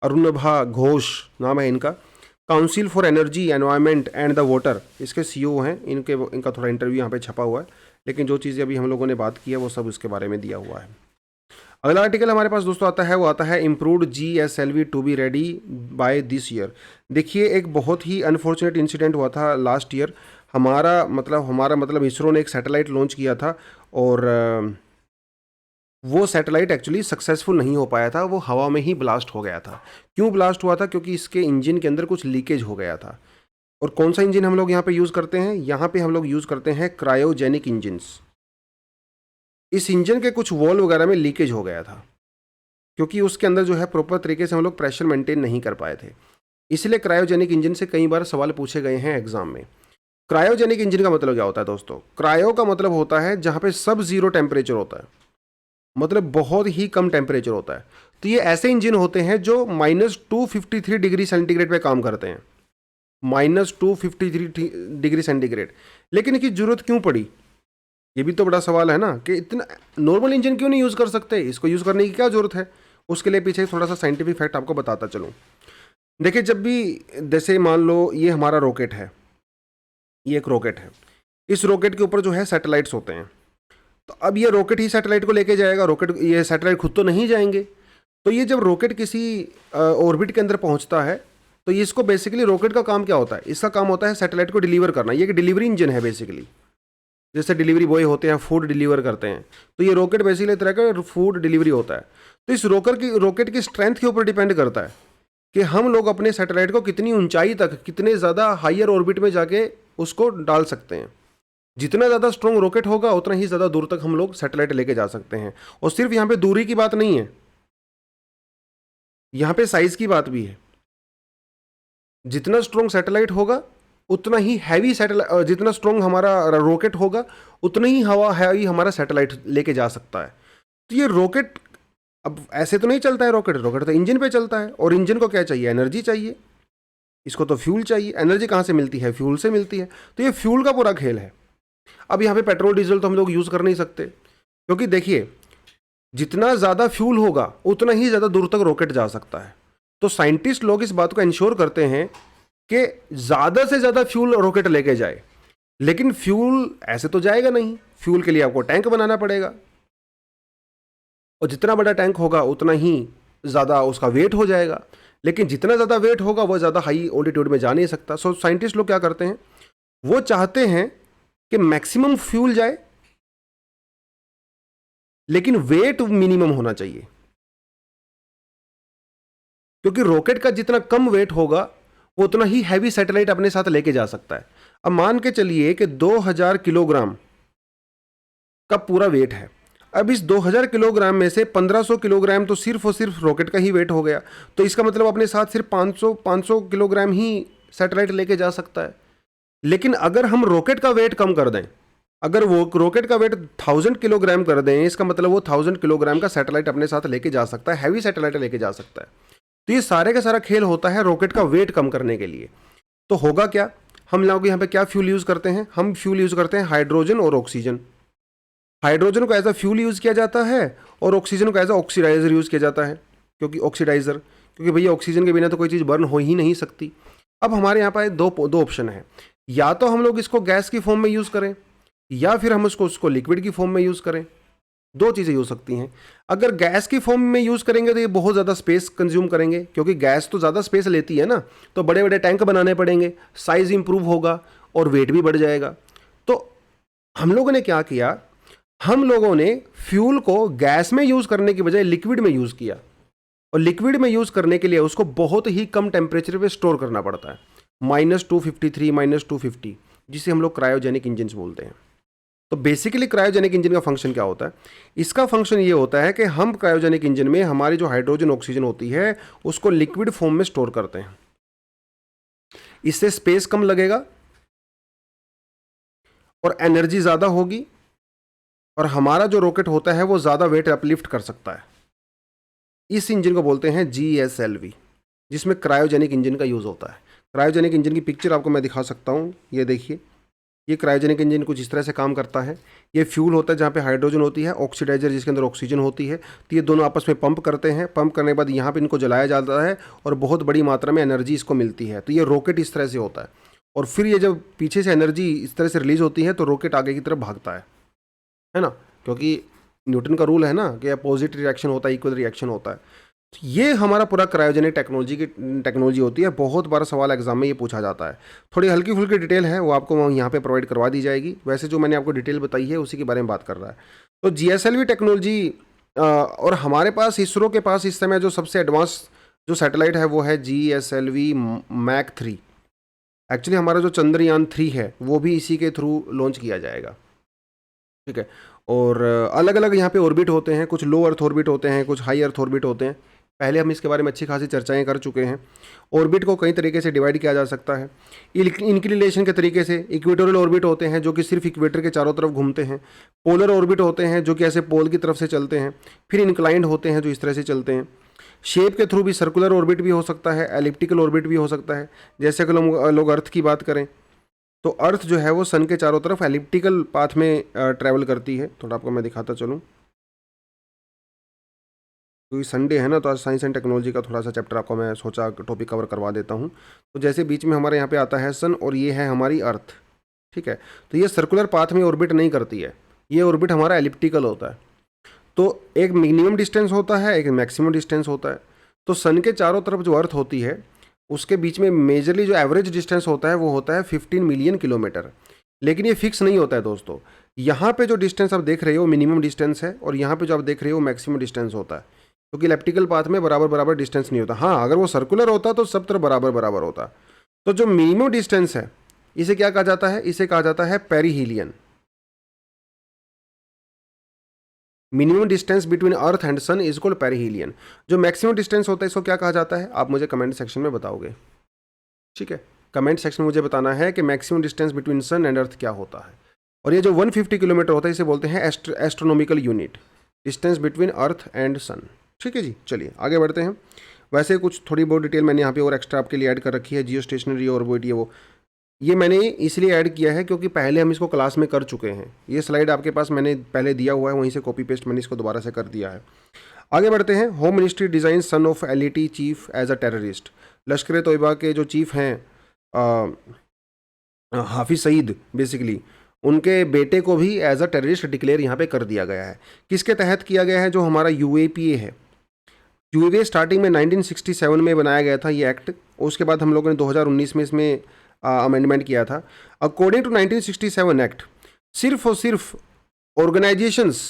अरुणभा घोष नाम है इनका, council for energy environment and the water, इसके CO हैं। इनका थोड़ा इंटरव्यू यहाँ पे छपा हुआ है, लेकिन जो चीज़ें अभी हम लोगों ने बात की है वो सब उसके बारे में दिया हुआ है। अगला आर्टिकल हमारे पास दोस्तों आता है, वो आता है improved GSLV to be ready by this year. देखिए एक बहुत ही अनफॉर्चुनेट इंसिडेंट हुआ था लास्ट ईयर। हमारा मतलब इसरो ने एक सैटेलाइट लॉन्च किया था, और वो सैटेलाइट एक्चुअली सक्सेसफुल नहीं हो पाया था, वो हवा में ही ब्लास्ट हो गया था। क्यों ब्लास्ट हुआ था? क्योंकि इसके इंजन के अंदर कुछ लीकेज हो गया था। और कौन सा इंजन हम लोग यहाँ पे यूज़ करते हैं? यहाँ पे हम लोग यूज़ करते हैं क्रायोजेनिक इंजन्स। इस इंजन के कुछ वॉल्व वगैरह में लीकेज हो गया था, क्योंकि उसके अंदर जो है प्रॉपर तरीके से हम लोग प्रेशर मेंटेन नहीं कर पाए थे। इसलिए क्रायोजेनिक इंजन से कई बार सवाल पूछे गए हैं एग्जाम में। क्रायोजेनिक इंजन का मतलब क्या होता है दोस्तों? क्रायो का मतलब होता है जहाँ पे सब जीरो टेम्परेचर होता है, मतलब बहुत ही कम टेम्परेचर होता है। तो ये ऐसे इंजन होते हैं जो -253 डिग्री सेंटीग्रेड पे काम करते हैं, -253 डिग्री सेंटीग्रेड। लेकिन इसकी जरूरत क्यों पड़ी? ये भी तो बड़ा सवाल है ना, कि इतना नॉर्मल इंजन क्यों नहीं यूज़ कर सकते? इसको यूज़ करने की क्या ज़रूरत है? उसके लिए पीछे थोड़ा सा साइंटिफिक फैक्ट आपको बताता चलूँ। देखिए, जब भी जैसे मान लो ये हमारा रॉकेट है, ये एक रॉकेट है, इस रॉकेट के ऊपर जो है सैटेलाइट्स होते हैं। तो अब ये रॉकेट ही सैटेलाइट को लेके जाएगा, ये सैटेलाइट खुद तो नहीं जाएंगे। तो ये जब रॉकेट किसी ऑर्बिट के अंदर पहुंचता है, तो ये इसको बेसिकली रॉकेट का काम क्या होता है? इसका काम होता है सैटेलाइट को डिलीवर करना। ये एक डिलीवरी इंजन है बेसिकली, जैसे डिलीवरी बॉय होते हैं फूड डिलीवर करते हैं, तो ये रॉकेट बेसिकली तरह का फूड डिलीवरी होता है। तो इस रॉकेट की स्ट्रेंथ के ऊपर डिपेंड करता है कि हम लोग अपने सैटेलाइट को कितनी ऊंचाई तक, कितने ज़्यादा हायर ऑर्बिट में जाके उसको डाल सकते हैं। जितना ज़्यादा स्ट्रॉन्ग रॉकेट होगा उतना ही ज़्यादा दूर तक हम लोग सैटेलाइट लेके जा सकते हैं। और सिर्फ यहाँ पे दूरी की बात नहीं है, यहाँ पे साइज की बात भी है। जितना स्ट्रॉन्ग सैटेलाइट होगा उतना ही हैवी सैटेलाइट, जितना स्ट्रॉन्ग हमारा रॉकेट होगा उतना ही हैवी हमारा सैटेलाइट लेके जा सकता है। तो ये रॉकेट अब ऐसे तो नहीं चलता है, रॉकेट रॉकेट तो इंजन पे चलता है, और इंजन को क्या चाहिए, एनर्जी चाहिए, इसको तो फ्यूल चाहिए। एनर्जी कहाँ से मिलती है, फ्यूल से मिलती है। तो ये फ्यूल का पूरा खेल है। अब यहाँ पे पेट्रोल डीजल तो हम लोग यूज़ कर नहीं सकते, क्योंकि देखिए जितना ज़्यादा फ्यूल होगा उतना ही ज़्यादा दूर तक रॉकेट जा सकता है। तो साइंटिस्ट लोग इस बात को इंश्योर करते हैं कि ज़्यादा से ज़्यादा फ्यूल रॉकेट लेके जाए। लेकिन फ्यूल ऐसे तो जाएगा नहीं, फ्यूल के लिए आपको टैंक बनाना पड़ेगा, और जितना बड़ा टैंक होगा उतना ही ज़्यादा उसका वेट हो जाएगा। लेकिन जितना ज़्यादा वेट होगा वो ज़्यादा हाई ऑल्टीट्यूड में जा नहीं सकता। सो साइंटिस्ट लोग क्या करते हैं, वो चाहते हैं कि मैक्सिमम फ्यूल जाए लेकिन वेट मिनिमम होना चाहिए, क्योंकि रॉकेट का जितना कम वेट होगा वो उतना ही हैवी सैटेलाइट अपने साथ लेके जा सकता है। अब मान के चलिए कि 2000 किलोग्राम का पूरा वेट है। अब इस 2000 किलोग्राम में से 1500 किलोग्राम तो सिर्फ और सिर्फ रॉकेट का ही वेट हो गया, तो इसका मतलब अपने साथ सिर्फ 500 किलोग्राम ही सैटेलाइट लेके जा सकता है। लेकिन अगर हम रॉकेट का वेट कम कर दें, अगर वो रॉकेट का वेट 1000 किलोग्राम कर दें, इसका मतलब वो 1000 किलोग्राम का सैटेलाइट अपने साथ लेके जा सकता है, हैवी सैटेलाइट लेके जा सकता है। तो ये सारे का सारा खेल होता है रॉकेट का वेट कम करने के लिए। तो होगा क्या, हम लोग यहाँ पे क्या फ्यूल यूज़ करते हैं, हम फ्यूल यूज़ करते हैं हाइड्रोजन और ऑक्सीजन। हाइड्रोजन को एज अ फ्यूल यूज़ किया जाता है और ऑक्सीजन को एज अ ऑक्सीडाइजर यूज़ किया जाता है, क्योंकि भैया ऑक्सीजन के बिना तो कोई चीज़ बर्न हो ही नहीं सकती। अब हमारे यहाँ पर दो ऑप्शन है, या तो हम लोग इसको गैस की फॉर्म में यूज़ करें या फिर हम उसको लिक्विड की फॉर्म में यूज़ करें। दो चीज़ें हो सकती हैं। अगर गैस की फॉर्म में यूज़ करेंगे तो ये बहुत ज़्यादा स्पेस कंज्यूम करेंगे, क्योंकि गैस तो ज़्यादा स्पेस लेती है ना, तो बड़े बड़े टैंक बनाने पड़ेंगे, साइज़ इंप्रूव होगा और वेट भी बढ़ जाएगा। तो हम लोगों ने क्या किया, हम लोगों ने फ्यूल को गैस में यूज़ करने की बजाय लिक्विड में यूज़ किया, और लिक्विड में यूज़ करने के लिए उसको बहुत ही कम टेम्परेचर पे स्टोर करना पड़ता है, -253 -250, जिसे हम लोग क्रायोजेनिक इंजन बोलते हैं। तो बेसिकली क्रायोजेनिक इंजन का फंक्शन क्या होता है, इसका फंक्शन ये होता है कि हम क्रायोजेनिक इंजन में हमारी जो हाइड्रोजन ऑक्सीजन होती है उसको लिक्विड फॉर्म में स्टोर करते हैं। इससे स्पेस कम लगेगा और एनर्जी ज़्यादा होगी, और हमारा जो रॉकेट होता है वो ज़्यादा वेट अपलिफ्ट कर सकता है। इस इंजन को बोलते हैं GSLV, जिसमें क्रायोजेनिक इंजन का यूज़ होता है। क्रायोजेनिक इंजन की पिक्चर आपको मैं दिखा सकता हूँ, ये देखिए, ये क्रायोजेनिक इंजन कुछ इस तरह से काम करता है। ये फ्यूल होता है जहाँ पे हाइड्रोजन होती है, ऑक्सीडाइजर जिसके अंदर ऑक्सीजन होती है, तो ये दोनों आपस में पंप करते हैं। पंप करने के बाद यहाँ पे इनको जलाया जाता है और बहुत बड़ी मात्रा में एनर्जी इसको मिलती है। तो ये रॉकेट इस तरह से होता है, और फिर ये जब पीछे से एनर्जी इस तरह से रिलीज होती है तो रॉकेट आगे की तरफ भागता है ना, क्योंकि न्यूटन का रूल है ना कि अपोजिट रिएक्शन होता है, इक्वल रिएक्शन होता है। तो ये हमारा पूरा क्रायोजेनिक टेक्नोलॉजी होती है। बहुत बार सवाल एग्जाम में ये पूछा जाता है। थोड़ी हल्की फुल्की डिटेल है, वो आपको यहाँ पे प्रोवाइड करवा दी जाएगी। वैसे जो मैंने आपको डिटेल बताई है उसी के बारे में बात कर रहा है। तो GSLV टेक्नोलॉजी, और हमारे पास इसरो के पास इस समय जो सबसे एडवांस जो सैटेलाइट है वो है GSLV Mach 3। एक्चुअली हमारा जो चंद्रयान 3 है वो भी इसी के थ्रू लॉन्च किया जाएगा, ठीक है। और अलग अलग यहाँ पे ऑर्बिट होते हैं, कुछ लो अर्थ ऑर्बिट होते हैं, कुछ हाई अर्थ ऑर्बिट होते हैं। पहले हम इसके बारे में अच्छी खासी चर्चाएं कर चुके हैं। ऑर्बिट को कई तरीके से डिवाइड किया जा सकता है। इंक्लिनेशन के तरीके से इक्वेटोरियल ऑर्बिट होते हैं जो कि सिर्फ इक्वेटर के चारों तरफ घूमते हैं। पोलर ऑर्बिट होते हैं जो कि ऐसे पोल की तरफ से चलते हैं। फिर इंक्लाइंड होते हैं जो इस तरह से चलते हैं। शेप के थ्रू भी सर्कुलर ऑर्बिट भी हो सकता है, एलिप्टिकल ऑर्बिट भी हो सकता है। जैसे कि लोग अर्थ की बात करें तो अर्थ जो है वो सन के चारों तरफ एलिप्टिकल पाथ में ट्रैवल करती है। थोड़ा आपको मैं दिखाता चलूँ, क्योंकि संडे है ना, तो आज साइंस एंड टेक्नोलॉजी का थोड़ा सा चैप्टर आपको मैं सोचा टॉपिक कवर करवा देता हूँ। तो जैसे बीच में हमारे यहाँ पे आता है सन और ये है हमारी अर्थ, ठीक है। तो ये सर्कुलर पाथ में ऑर्बिट नहीं करती है, ये ऑर्बिट हमारा एलिप्टिकल होता है। तो एक मिनिमम डिस्टेंस होता है, एक मैक्सिमम डिस्टेंस होता है। तो सन के चारों तरफ जो अर्थ होती है उसके बीच में मेजरली जो एवरेज डिस्टेंस होता है वो होता है 15 मिलियन किलोमीटर। लेकिन ये फिक्स नहीं होता है दोस्तों। यहाँ पे जो डिस्टेंस आप देख रहे हो मिनिमम डिस्टेंस है, और यहाँ पे जो आप देख रहे हो मैक्सिमम डिस्टेंस होता है, क्योंकि इलेप्टिकल पाथ में बराबर बराबर डिस्टेंस नहीं होता। हाँ, अगर वो सर्कुलर होता तो सब तरफ बराबर बराबर होता। तो जो मिनिमम डिस्टेंस है इसे क्या कहा जाता है, इसे कहा जाता है perihelion. Minimum distance between earth and sun is called perihelion. जो मैक्सिमम डिस्टेंस होता है इसको क्या कहा जाता है, आप मुझे कमेंट सेक्शन में बताओगे, ठीक है। कमेंट सेक्शन में मुझे बताना है कि maximum distance between sun and earth क्या होता है। और ये जो 150 किलोमीटर होता है इसे बोलते हैं astronomical unit, distance between earth and sun. ठीक है जी, चलिए आगे बढ़ते हैं। वैसे कुछ थोड़ी बहुत डिटेल मैंने यहाँ पे और एक्स्ट्रा आपके लिए ऐड कर रखी है, जियो स्टेशनरी ऑर्बिट ये मैंने इसलिए ऐड किया है क्योंकि पहले हम इसको क्लास में कर चुके हैं। ये स्लाइड आपके पास मैंने पहले दिया हुआ है, वहीं से कॉपी पेस्ट मैंने इसको दोबारा से कर दिया है। आगे बढ़ते हैं। Home ministry design son of LET chief as a terrorist. Lashkar Taiba के जो चीफ हैं हाफिज सईद, बेसिकली उनके बेटे को भी एज अ टेररिस्ट डिक्लेयर यहाँ पे कर दिया गया है। किसके तहत किया गया है? जो हमारा यूएपीए है। यूएपीए स्टार्टिंग में 1967 में बनाया गया था ये एक्ट, उसके बाद हम लोगों ने 2019 में इसमें अमेंडमेंट किया था। अकॉर्डिंग टू 1967 एक्ट सिर्फ और सिर्फ ऑर्गेनाइजेशंस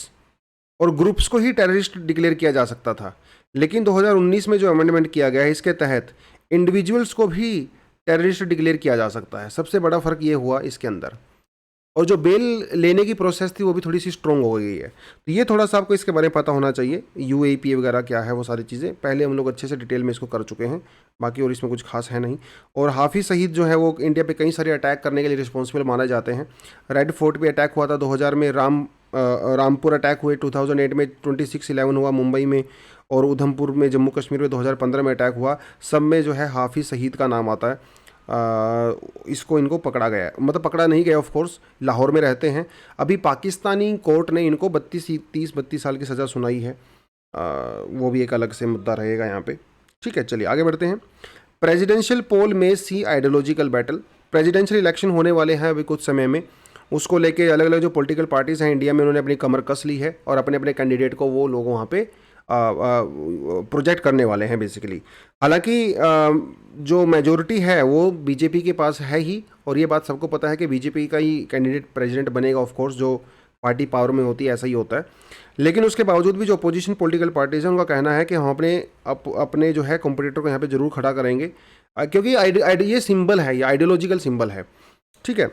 और ग्रुप्स को ही टेररिस्ट डिक्लेयर किया जा सकता था, लेकिन 2019 में जो अमेंडमेंट किया गया है इसके तहत इंडिविजुअल्स को भी टेररिस्ट डिक्लेयर किया जा सकता है। सबसे बड़ा फ़र्क ये हुआ इसके अंदर, और जो बेल लेने की प्रोसेस थी वो भी थोड़ी सी स्ट्रॉन्ग हो गई है। तो ये थोड़ा सा आपको इसके बारे में पता होना चाहिए, यूएपीए वगैरह क्या है, वो सारी चीज़ें पहले हम लोग अच्छे से डिटेल में इसको कर चुके हैं, बाकी और इसमें कुछ खास है नहीं। और हाफिज सईद जो है वो इंडिया पे कई सारे अटैक करने के लिए रिस्पॉन्सिबल माने जाते हैं। रेड फोर्ट पे अटैक हुआ था 2000 में, रामपुर अटैक हुए 2008 में, 26/11 हुआ मुंबई में, और उधमपुर में जम्मू कश्मीर में 2015 में अटैक हुआ। सब में जो है हाफिज सईद का नाम आता है। इनको पकड़ा गया, मतलब पकड़ा नहीं गया, ऑफ कोर्स लाहौर में रहते हैं अभी। पाकिस्तानी कोर्ट ने इनको 32 साल की सज़ा सुनाई है। वो भी एक अलग से मुद्दा रहेगा यहाँ पे। ठीक है, चलिए आगे बढ़ते हैं। प्रेसिडेंशियल पोल में सी आइडियोलॉजिकल बैटल। प्रेसिडेंशियल इलेक्शन होने वाले हैं अभी कुछ समय में, उसको लेके अलग अलग जो पॉलिटिकल पार्टीज़ हैं इंडिया में उन्होंने अपनी कमर कस ली है, और अपने अपने कैंडिडेट को वो लोग वहाँ पे प्रोजेक्ट करने वाले हैं बेसिकली। हालांकि जो मेजोरिटी है वो बीजेपी के पास है ही, और ये बात सबको पता है कि बीजेपी का ही कैंडिडेट प्रेसिडेंट बनेगा। ऑफ कोर्स जो पार्टी पावर में होती है ऐसा ही होता है, लेकिन उसके बावजूद भी जो अपोजिशन पॉलिटिकल पार्टीज़ हैं उनका कहना है कि हम अपने जो है कॉम्पिटिटर को यहाँ पे ज़रूर खड़ा करेंगे, क्योंकि ये सिंबल है, ये आइडियोलॉजिकल सिंबल है। ठीक है,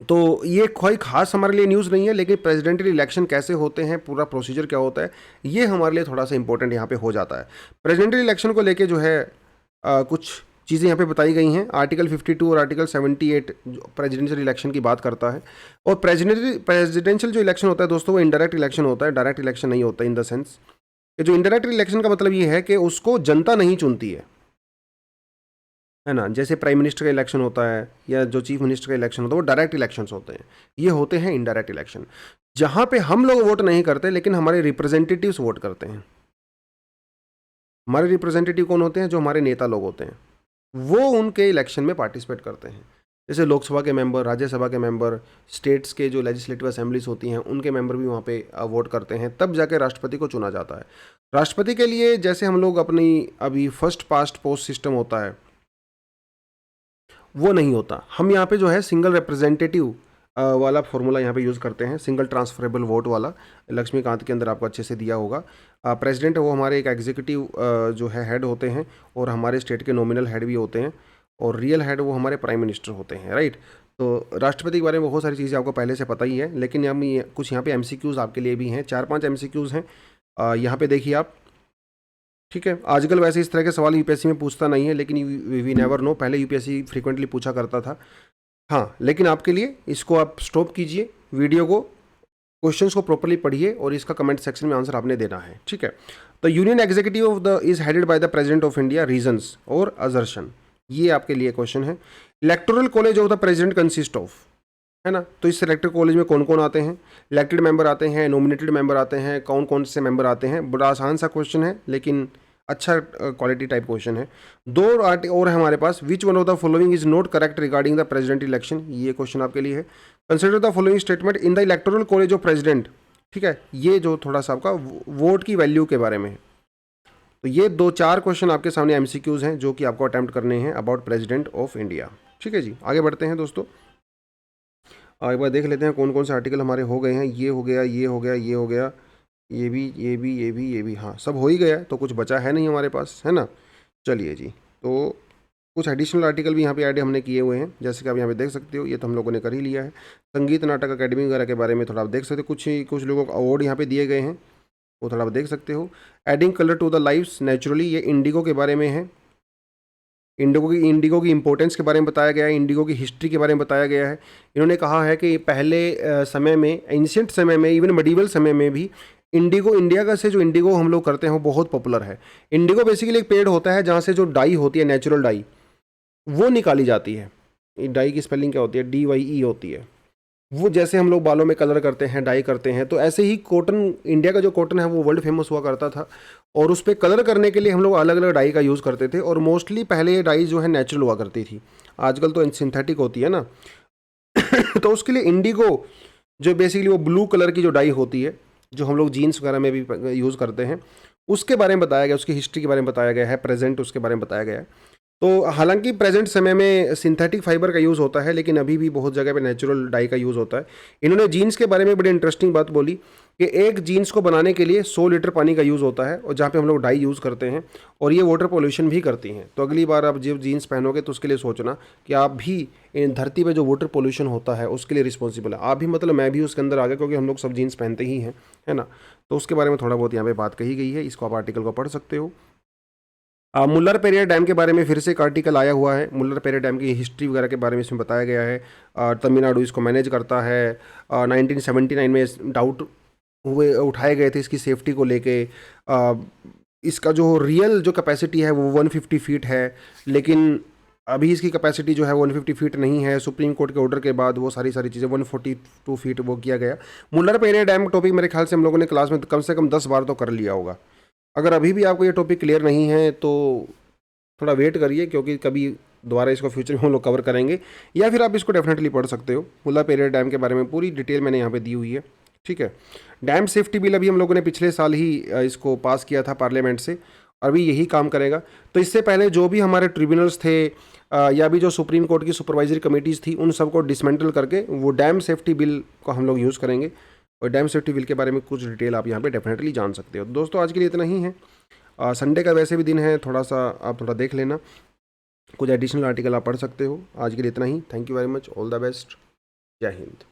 तो ये कोई खास हमारे लिए न्यूज़ नहीं है, लेकिन प्रेसिडेंशियल इलेक्शन कैसे होते हैं, पूरा प्रोसीजर क्या होता है, ये हमारे लिए थोड़ा सा इंपॉर्टेंट यहाँ पे हो जाता है। प्रेसिडेंशियल इलेक्शन को लेके जो है कुछ चीज़ें यहाँ पे बताई गई हैं। आर्टिकल 52 और आर्टिकल 78 प्रेसिडेंशियल इलेक्शन की बात करता है। और प्रेसिडेंशियल जो इलेक्शन होता है दोस्तों वो इनडायरेक्ट इलेक्शन होता है, डायरेक्ट इलेक्शन नहीं होता। इन द सेंस कि जो इनडायरेक्ट इलेक्शन का मतलब ये है कि उसको जनता नहीं चुनती है ना। जैसे प्राइम मिनिस्टर का इलेक्शन होता है या जो चीफ मिनिस्टर का इलेक्शन होता है वो डायरेक्ट इलेक्शंस होते हैं। ये होते हैं इनडायरेक्ट इलेक्शन, जहाँ पे हम लोग वोट नहीं करते लेकिन हमारे रिप्रेजेंटेटिव्स वोट करते हैं। हमारे रिप्रेजेंटेटिव कौन होते हैं? जो हमारे नेता लोग होते हैं, वो उनके इलेक्शन में पार्टिसिपेट करते हैं। जैसे लोकसभा के मेंबर, राज्यसभा के मेंबर, स्टेट्स के जो लेजिस्लेटिव असेंबलीज होती हैं उनके मेंबर भी वहाँ पे वोट करते हैं, तब जाके राष्ट्रपति को चुना जाता है। राष्ट्रपति के लिए जैसे हम लोग अपनी अभी फर्स्ट पास्ट पोस्ट सिस्टम होता है वो नहीं होता। हम यहाँ पे जो है सिंगल रिप्रेजेंटेटिव वाला फॉर्मूला यहाँ पे यूज़ करते हैं, सिंगल ट्रांसफरेबल वोट वाला। लक्ष्मीकांत के अंदर आपको अच्छे से दिया होगा। प्रेसिडेंट वो हमारे एक एग्जीक्यूटिव जो है हेड होते हैं, और हमारे स्टेट के नॉमिनल हेड भी होते हैं, और रियल हेड वो हमारे प्राइम मिनिस्टर होते हैं, राइट। तो राष्ट्रपति के बारे में बहुत सारी चीज़ें आपको पहले से पता ही है, लेकिन हम कुछ यहाँ पे MCQs आपके लिए भी हैं। 4-5 MCQs हैं यहाँ पे, देखिए आप। ठीक है, आजकल वैसे इस तरह के सवाल यूपीएससी में पूछता नहीं है, लेकिन वी नेवर नो, पहले यूपीएससी फ्रीक्वेंटली पूछा करता था। हाँ, लेकिन आपके लिए इसको आप स्टॉप कीजिए वीडियो को, क्वेश्चंस को प्रॉपर्ली पढ़िए, और इसका कमेंट सेक्शन में आंसर आपने देना है। ठीक है, तो union executive of the is headed by the president of India, reasons और अजर्शन, ये आपके लिए क्वेश्चन है। Electoral college of the president consist of, है ना। तो इस इलेक्टेड कॉलेज में कौन कौन आते हैं? इलेक्टेड मेंबर आते हैं, नॉमिनेटेड मेंबर आते हैं, कौन कौन से मेंबर आते हैं। बड़ा आसान सा क्वेश्चन है, लेकिन अच्छा क्वालिटी टाइप क्वेश्चन है। 2 और है हमारे पास। Which one of the following is not correct regarding the president election, ये क्वेश्चन आपके लिए है। Consider the following statement in the electoral college of president. ठीक है, ये जो थोड़ा सा आपका वोट की वैल्यू के बारे में है। तो ये 2-4 क्वेश्चन आपके सामने MCQs हैं जो कि आपको अटैम्प्ट करने हैं अबाउट प्रेसिडेंट ऑफ इंडिया। ठीक है जी, आगे बढ़ते हैं दोस्तों। एक बार देख लेते हैं कौन कौन से आर्टिकल हमारे हो गए हैं। ये हो गया, ये हो गया, ये हो गया, ये भी, ये भी, ये भी, ये भी, हाँ सब हो ही गया, तो कुछ बचा है नहीं हमारे पास, है ना। चलिए जी, तो कुछ एडिशनल आर्टिकल भी यहाँ पे ऐड हमने किए हुए हैं, जैसे कि आप यहाँ पे देख सकते हो। ये तो हम लोगों ने कर ही लिया है। संगीत नाटक अकेडमी वगैरह के बारे में थोड़ा आप देख सकते हो। कुछ लोगों को अवार्ड यहाँ पे दिए गए हैं, वो थोड़ा आप देख सकते हो। Adding colour to the lives naturally, ये इंडिगो के बारे में है। इंडिगो की इंपॉर्टेंस के बारे में बताया गया है, इंडिगो की हिस्ट्री के बारे में बताया गया है। इन्होंने कहा है कि पहले समय में, एंशिएंट समय में, इवन मेडिवल समय में भी इंडिगो, इंडिया का से जो इंडिगो हम लोग करते हैं वो बहुत पॉपुलर है। इंडिगो बेसिकली एक पेड़ होता है जहाँ से जो डाई होती है, नेचुरल डाई, वो निकाली जाती है। डाई की स्पेलिंग क्या होती है? DYE होती है। वो जैसे हम लोग बालों में कलर करते हैं, डाई करते हैं, तो ऐसे ही कॉटन, इंडिया का जो कॉटन है वो वर्ल्ड फेमस हुआ करता था, और उस पर कलर करने के लिए हम लोग अलग अलग डाई का यूज़ करते थे। और मोस्टली पहले ये डाई जो है नेचुरल हुआ करती थी, आजकल तो सिंथेटिक होती है ना। तो उसके लिए इंडिगो जो बेसिकली वो ब्लू कलर की जो डाई होती है, जो हम लोग जीन्स वगैरह में भी यूज़ करते हैं, उसके बारे में बताया गया, उसकी हिस्ट्री के बारे में बताया गया है, प्रेजेंट उसके बारे में बताया गया है। तो हालांकि प्रेजेंट समय में सिंथेटिक फाइबर का यूज़ होता है, लेकिन अभी भी बहुत जगह पे नेचुरल डाई का यूज़ होता है। इन्होंने जीन्स के बारे में बड़ी इंटरेस्टिंग बात बोली कि एक जीन्स को बनाने के लिए 100 लीटर पानी का यूज़ होता है, और जहाँ पे हम लोग डाई यूज़ करते हैं, और ये वाटर पोल्यूशन भी करती हैं। तो अगली बार आप जब जीन्स पहनोगे तो उसके लिए सोचना कि आप भी इन धरती पे जो वाटर पोल्यूशन होता है उसके लिए रिस्पॉन्सिबल है। आप भी मतलब मैं भी उसके अंदर आ गया, क्योंकि हम लोग सब जीन्स पहनते ही हैं, है ना। तो उसके बारे में थोड़ा बहुत यहाँ पे बात कही गई है, इसको आप आर्टिकल को पढ़ सकते हो। मुल्लर पेरियार डैम के बारे में फिर से एक आर्टिकल आया हुआ है। मुल्लर पेरियार डैम की हिस्ट्री वगैरह के बारे में इसमें बताया गया है। तमिलनाडु इसको मैनेज करता है। 1979 में डाउट हुए उठाए गए थे इसकी सेफ्टी को लेके। इसका जो रियल जो कैपेसिटी है वो 150 फीट है, लेकिन अभी इसकी कैपेसिटी जो है 150 फीट नहीं है। सुप्रीम कोर्ट के ऑर्डर के बाद वो सारी चीज़ें 142 फीट वो किया गया। मुल्लर पेरियार डैम टॉपिक मेरे ख्याल से हम लोगों ने क्लास में कम से कम 10 बार तो कर लिया होगा। अगर अभी भी आपको ये टॉपिक क्लियर नहीं है तो थोड़ा वेट करिए, क्योंकि कभी दोबारा इसको फ्यूचर में हम लोग कवर करेंगे, या फिर आप इसको डेफिनेटली पढ़ सकते हो। मुल्ला पेरियार डैम के बारे में पूरी डिटेल मैंने यहाँ पे दी हुई है, ठीक है। डैम सेफ्टी बिल अभी हम लोगों ने पिछले साल ही इसको पास किया था पार्लियामेंट से, अभी यही काम करेगा। तो इससे पहले जो भी हमारे ट्रिब्यूनल्स थे या भी जो सुप्रीम कोर्ट की सुपरवाइजरी कमेटीज़ थी, उन सबको डिसमेंटल करके वो डैम सेफ्टी बिल को हम लोग यूज़ करेंगे। और डैम सेफ्टी बिल के बारे में कुछ डिटेल आप यहाँ पे डेफिनेटली जान सकते हो। दोस्तों आज के लिए इतना ही है। संडे का वैसे भी दिन है, थोड़ा सा आप थोड़ा देख लेना, कुछ एडिशनल आर्टिकल आप पढ़ सकते हो। आज के लिए इतना ही। Thank you very much, all the best, जय हिंद।